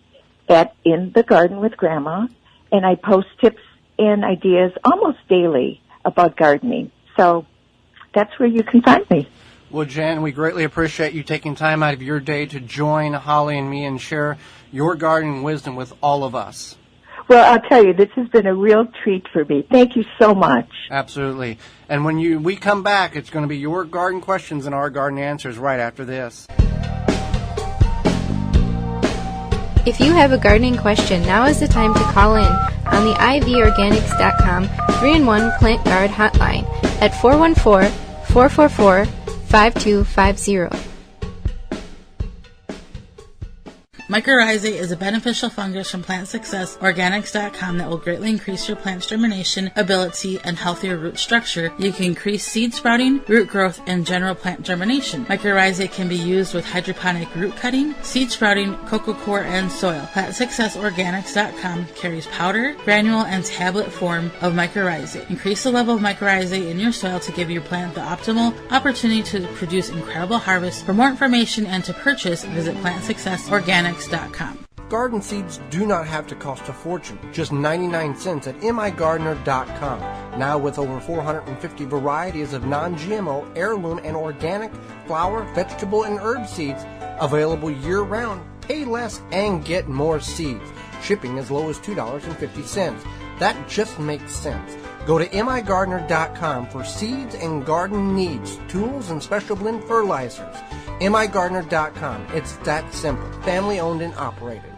Speaker 6: at In the Garden with Grandma, and I post tips and ideas almost daily about gardening. So that's where you can find me.
Speaker 2: Well, Jan, we greatly appreciate you taking time out of your day to join Holly and me and share your gardening wisdom with all of us.
Speaker 6: Well, I'll tell you, this has been a real treat for me. Thank you so much.
Speaker 2: Absolutely. And when we come back, it's going to be your garden questions and our garden answers right after this.
Speaker 1: If you have a gardening question, now is the time to call in on the ivorganics.com 3-in-1 Plant Guard hotline at 414-444-5250.
Speaker 3: Mycorrhizae is a beneficial fungus from PlantSuccessOrganics.com that will greatly increase your plant's germination, ability, and healthier root structure. You can increase seed sprouting, root growth, and general plant germination. Mycorrhizae can be used with hydroponic root cutting, seed sprouting, cocoa coir, and soil. PlantSuccessOrganics.com carries powder, granule, and tablet form of mycorrhizae. Increase the level of mycorrhizae in your soil to give your plant the optimal opportunity to produce incredible harvests. For more information and to purchase, visit PlantSuccessOrganics.com.
Speaker 2: Garden seeds do not have to cost a fortune, just 99 cents at migardener.com. Now with over 450 varieties of non-GMO, heirloom, and organic flower, vegetable, and herb seeds available year-round. Pay less and get more seeds. Shipping as low as $2.50. That just makes sense. Go to migardener.com for seeds and garden needs, tools, and special blend fertilizers. migardener.com. It's that simple. Family owned and operated.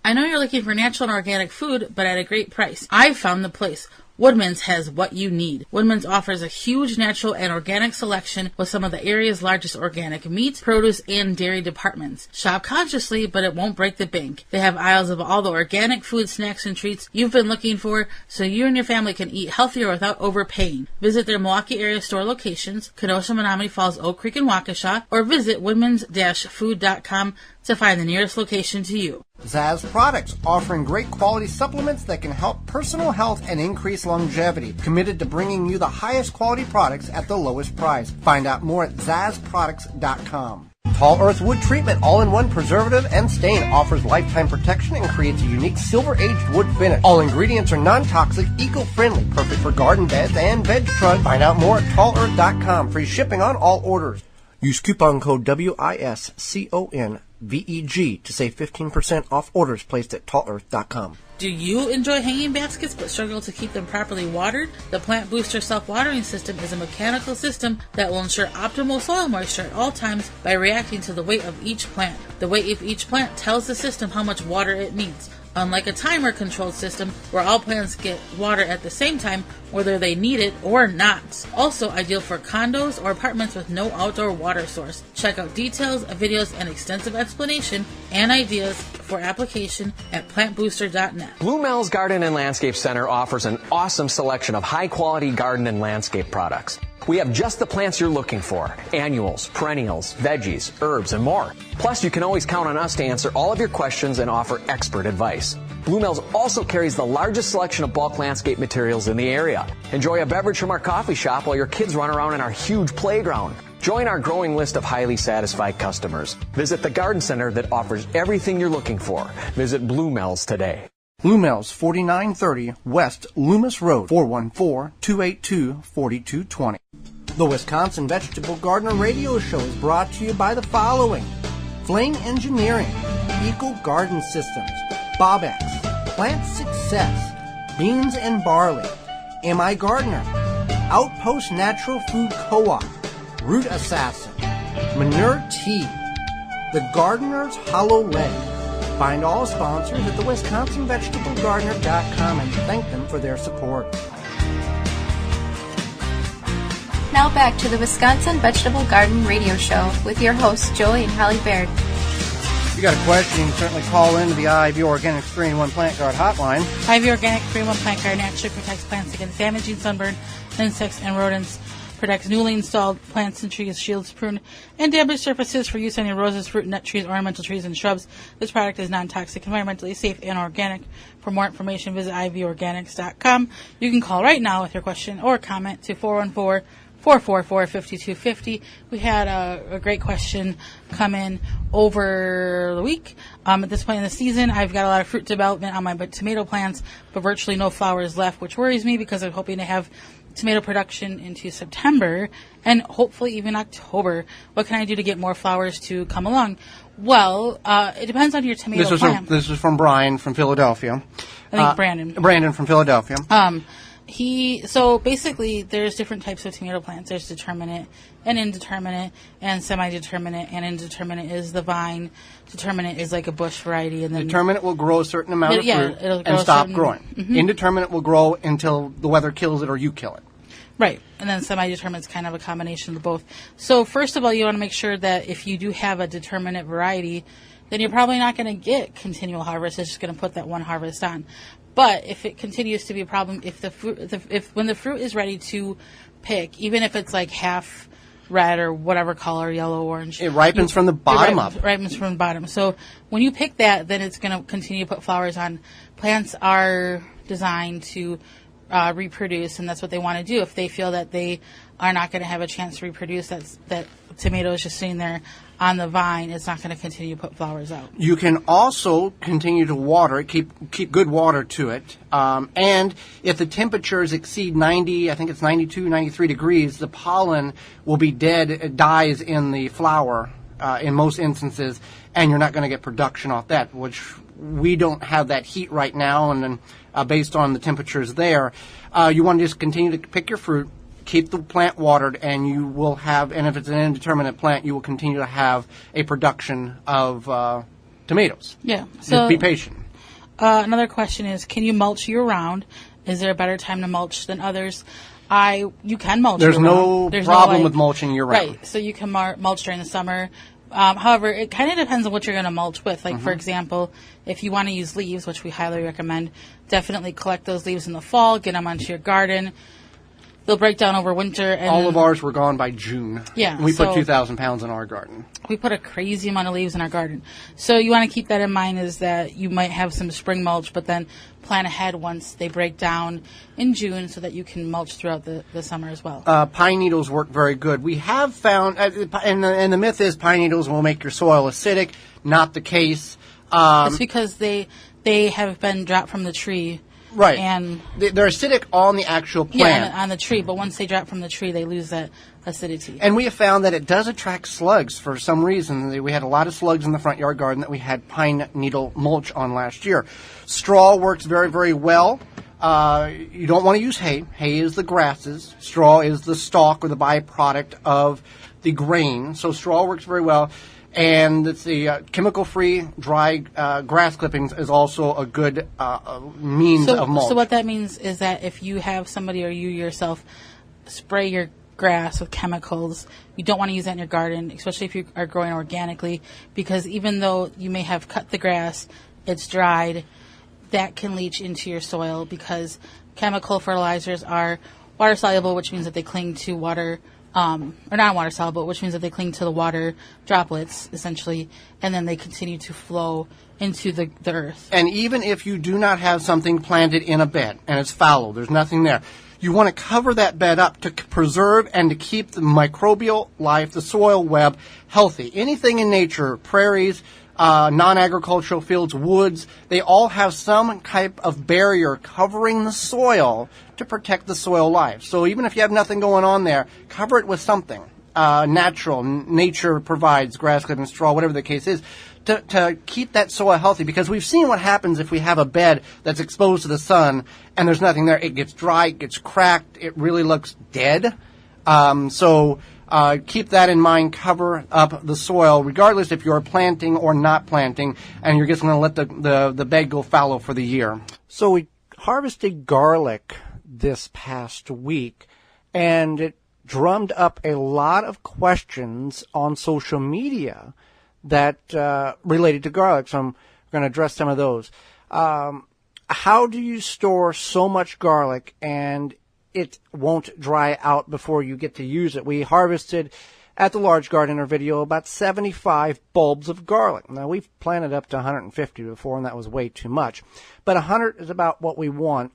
Speaker 3: I know you're looking for natural and organic food, but at a great price. I've found the place. Woodman's has what you need. Woodman's offers a huge natural and organic selection with some of the area's largest organic meat, produce, and dairy departments. Shop consciously, but it won't break the bank. They have aisles of all the organic food, snacks, and treats you've been looking for, so you and your family can eat healthier without overpaying. Visit their Milwaukee area store locations, Kenosha, Menominee Falls, Oak Creek, and Waukesha, or visit woodmans-food.com to find the nearest location to you.
Speaker 2: Zaz Products, offering great quality supplements that can help personal health and increase longevity. Committed to bringing you the highest quality products at the lowest price. Find out more at zazproducts.com. Tall Earth Wood Treatment, all-in-one preservative and stain, offers lifetime protection and creates a unique silver-aged wood finish. All ingredients are non-toxic, eco-friendly, perfect for garden beds and veg trucks. Find out more at tallearth.com. Free shipping on all orders. Use coupon code WISCONVEG to save 15% off orders placed at tallearth.com.
Speaker 3: Do you enjoy hanging baskets but struggle to keep them properly watered? The Plant Booster Self-Watering System is a mechanical system that will ensure optimal soil moisture at all times by reacting to the weight of each plant. The weight of each plant tells the system how much water it needs. Unlike a timer-controlled system where all plants get water at the same time, whether they need it or not. Also ideal for condos or apartments with no outdoor water source. Check out details, videos, and extensive explanation and ideas for application at plantbooster.net.
Speaker 5: Blue Mel's Garden and Landscape Center offers an awesome selection of high-quality garden and landscape products. We have just the plants you're looking for: annuals, perennials, veggies, herbs, and more. Plus, you can always count on us to answer all of your questions and offer expert advice. Blue Mel's also carries the largest selection of bulk landscape materials in the area. Enjoy a beverage from our coffee shop while your kids run around in our huge playground. Join our growing list of highly satisfied customers. Visit the garden center that offers everything you're looking for. Visit Blue Mel's today.
Speaker 2: Blue Mel's, 4930 West Loomis Road, 414-282-4220. The Wisconsin Vegetable Gardener Radio Show is brought to you by the following: Flame Engineering, Eco Garden Systems, Bobex, Plant Success, Beans and Barley, M.I. Gardener, Outpost Natural Food Co-op, Root Assassin, Manure Tea, The Gardener's Hollow Leg. Find all sponsors at the WisconsinVegetableGardener.com and thank them for their support.
Speaker 1: Now back to the Wisconsin Vegetable Garden Radio Show with your hosts, Joey and Holly Baird.
Speaker 2: If you got a question, you can certainly call into the IV Organics 3-in-1 Plant Guard hotline.
Speaker 3: IV Organic 3-in-1 Plant Guard naturally protects plants against damaging sunburn, insects, and rodents. Protects newly installed plants and trees, shields, prune, and damaged surfaces for use on your roses, fruit, nut trees, ornamental trees, and shrubs. This product is non-toxic, environmentally safe, and organic. For more information, visit ivorganics.com. You can call right now with your question or comment to 414-444-5250. We had a great question come in over the week. At this point in the season, I've got a lot of fruit development on my tomato plants, but virtually no flowers left, which worries me because I'm hoping to have tomato production into September and hopefully even October. What can I do to get more flowers to come along? Well, it depends on your tomato plant.
Speaker 2: This is from Brian from Philadelphia.
Speaker 3: I think Brandon.
Speaker 2: Brandon from Philadelphia.
Speaker 3: So basically there's different types of tomato plants. There's determinate and indeterminate and semi-determinate, and indeterminate is the vine. Determinate is like a bush variety, and then
Speaker 2: determinate will grow a certain amount of fruit and stop growing. Mm-hmm. Indeterminate will grow until the weather kills it or you kill it.
Speaker 3: Right. And then semi-determinate is kind of a combination of both. So first of all, you want to make sure that if you do have a determinate variety, then you're probably not going to get continual harvest. It's just going to put that one harvest on. But if it continues to be a problem, if when the fruit is ready to pick, even if it's like half red or whatever color, yellow, orange,
Speaker 2: it ripens from the bottom up.
Speaker 3: It ripens from the bottom. So when you pick that, then it's going to continue to put flowers on. Plants are designed to reproduce, and that's what they want to do. If they feel that they are not going to have a chance to reproduce, that tomato is just sitting there on the vine, it's not going to continue to put flowers out.
Speaker 2: You can also continue to water it, keep good water to it, and if the temperatures exceed 90, I think it's 92, 93 degrees, the pollen will be dead, it dies in the flower in most instances, and you're not going to get production off that, which we don't have that heat right now, and then based on the temperatures there, you want to just continue to pick your fruit, keep the plant watered, and you will have, and if it's an indeterminate plant, you will continue to have a production of tomatoes.
Speaker 3: Yeah.
Speaker 2: So
Speaker 3: So
Speaker 2: be patient.
Speaker 3: another question is, can you mulch year-round? Is there a better time to mulch than others? You can mulch
Speaker 2: There's
Speaker 3: year-round.
Speaker 2: no problem with mulching year-round.
Speaker 3: Right. So you can mulch during the summer. However, it kind of depends on what you're going to mulch with. Like, for example, if you want to use leaves, which we highly recommend, definitely collect those leaves in the fall, get them onto your garden. They'll break down over winter. And
Speaker 2: all of ours were gone by June.
Speaker 3: Yeah.
Speaker 2: We put 2,000 pounds in our garden.
Speaker 3: We put a crazy amount of leaves in our garden. So you want to keep that in mind, is that you might have some spring mulch, but then plan ahead once they break down in June so that you can mulch throughout the summer as well.
Speaker 2: Pine needles work very good. We have found, and the myth is pine needles will make your soil acidic. Not the case.
Speaker 3: It's because they have been dropped from the tree.
Speaker 2: Right.
Speaker 3: And
Speaker 2: they're acidic on the actual plant.
Speaker 3: Yeah, on the tree. But once they drop from the tree, they lose that acidity.
Speaker 2: And we have found that it does attract slugs for some reason. We had a lot of slugs in the front yard garden that we had pine needle mulch on last year. Straw works very, very well. You don't want to use hay. Hay is the grasses. Straw is the stalk or the byproduct of the grain. So straw works very well. And it's the chemical-free dry grass clippings is also a good means of mulch.
Speaker 3: So what that means is that if you have somebody or you yourself spray your grass with chemicals, you don't want to use that in your garden, especially if you are growing organically, because even though you may have cut the grass, it's dried, that can leach into your soil because chemical fertilizers are water-soluble, which means that they cling to water, or not water soluble, which means that they cling to the water droplets, essentially, and then they continue to flow into the earth.
Speaker 2: And even if you do not have something planted in a bed, and it's fallow, there's nothing there, you want to cover that bed up to preserve and to keep the microbial life, the soil web, healthy. Anything in nature, prairies, non-agricultural fields, woods, they all have some type of barrier covering the soil to protect the soil life. So even if you have nothing going on there, cover it with something natural. Nature provides grass clippings, straw, whatever the case is, to keep that soil healthy. Because we've seen what happens if we have a bed that's exposed to the sun and there's nothing there. It gets dry, it gets cracked, it really looks dead. So keep that in mind. Cover up the soil, regardless if you're planting or not planting, and you're just going to let the bed go fallow for the year. So we harvested garlic this past week, and it drummed up a lot of questions on social media that related to garlic. So I'm going to address some of those. How do you store so much garlic, and it won't dry out before you get to use it. We harvested at the Large Gardener video about 75 bulbs of garlic. Now, we've planted up to 150 before, and that was way too much. But 100 is about what we want.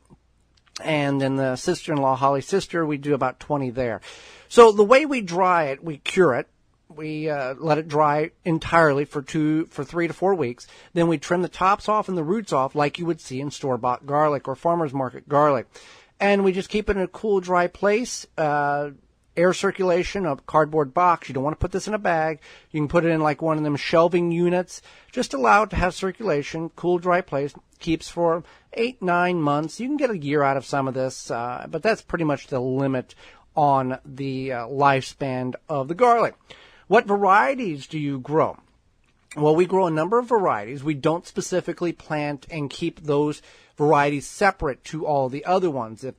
Speaker 2: And in the sister-in-law, Holly's sister, we do about 20 there. So the way we dry it, we cure it. We let it dry entirely for 3 to 4 weeks. Then we trim the tops off and the roots off like you would see in store-bought garlic or farmer's market garlic. And we just keep it in a cool, dry place. Air circulation, a cardboard box. You don't want to put this in a bag. You can put it in like one of them shelving units. Just allow it to have circulation, cool, dry place. Keeps for 8-9 months. You can get a year out of some of this, but that's pretty much the limit on the lifespan of the garlic. What varieties do you grow? Well, we grow a number of varieties. We don't specifically plant and keep those varieties separate to all the other ones. If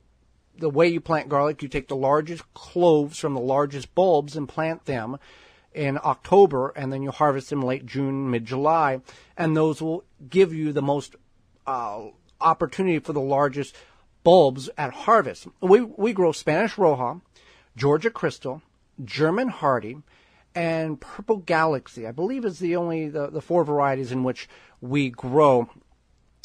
Speaker 2: the way you plant garlic, you take the largest cloves from the largest bulbs and plant them in October, and then you harvest them late June, mid-July, and those will give you the most opportunity for the largest bulbs at harvest. We grow Spanish Roja, Georgia Crystal, German Hardy, and Purple Galaxy. I believe is the 4 varieties in which we grow.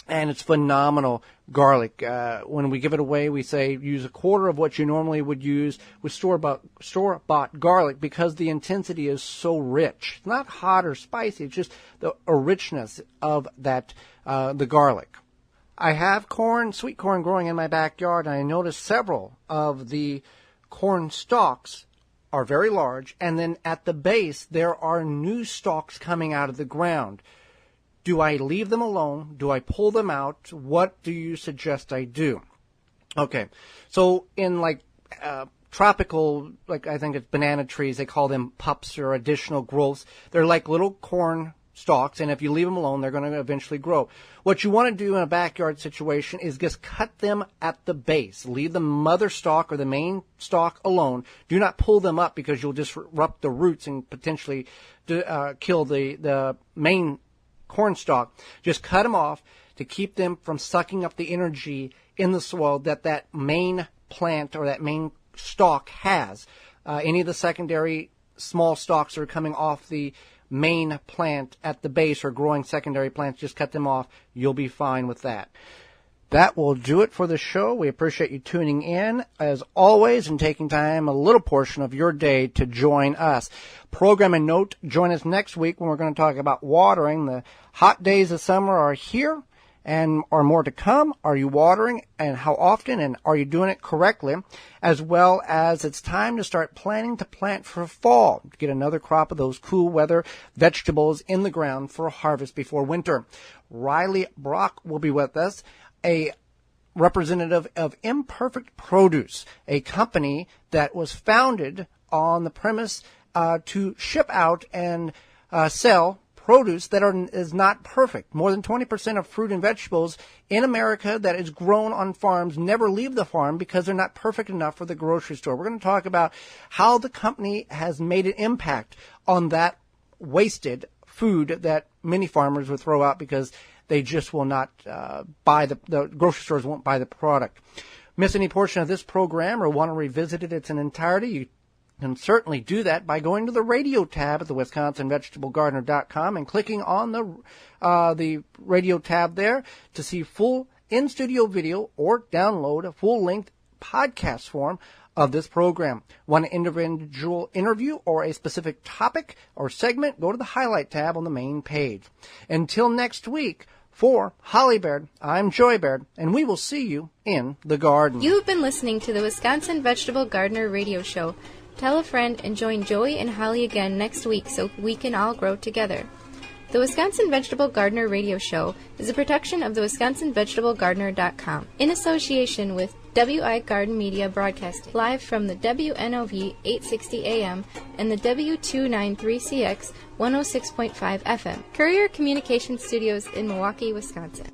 Speaker 2: And it's phenomenal garlic. When we give it away, we say use a quarter of what you normally would use with store-bought garlic because the intensity is so rich. It's not hot or spicy. It's just the richness of that the garlic. I have sweet corn growing in my backyard, and I noticed several of the corn stalks are very large, and then at the base there are new stalks coming out of the ground. Do I leave them alone? Do I pull them out? What do you suggest I do? Okay, so in tropical, I think it's banana trees, they call them pups or additional growths. They're like little corn stalks, and if you leave them alone, they're going to eventually grow. What you want to do in a backyard situation is just cut them at the base. Leave the mother stalk or the main stalk alone. Do not pull them up because you'll disrupt the roots and potentially kill the main corn stalk. Just cut them off to keep them from sucking up the energy in the soil that main plant or that main stalk has. Any of the secondary small stalks that are coming off the main plant at the base or growing secondary plants, just cut them off. You'll be fine with that. That will do it for the show. We appreciate you tuning in, as always, and taking time, a little portion of your day to join us. Program and note, join us next week when we're going to talk about watering. The hot days of summer are here and are more to come. Are you watering, and how often, and are you doing it correctly? As well as it's time to start planning to plant for fall, to get another crop of those cool weather vegetables in the ground for a harvest before winter. Riley Brock will be with us, a representative of Imperfect Produce, a company that was founded on the premise to ship out and sell produce that is not perfect. More than 20% of fruit and vegetables in America that is grown on farms never leave the farm because they're not perfect enough for the grocery store. We're going to talk about how the company has made an impact on that wasted food that many farmers would throw out because they just will not buy the grocery stores won't buy the product. Miss any portion of this program or want to revisit it in its entirety, you can certainly do that by going to the radio tab at the WisconsinVegetableGardener.com and clicking on the radio tab there to see full in-studio video or download a full-length podcast form of this program. Want an individual interview or a specific topic or segment? Go to the highlight tab on the main page. Until next week, for Holly Baird, I'm Joy Baird, and we will see you in the garden.
Speaker 1: You have been listening to the Wisconsin Vegetable Gardener Radio Show. Tell a friend and join Joey and Holly again next week so we can all grow together. The Wisconsin Vegetable Gardener Radio Show is a production of the WisconsinVegetableGardener.com in association with WI Garden Media, broadcast live from the WNOV 860 AM and the W293CX 106.5 FM, Courier Communication Studios in Milwaukee, Wisconsin.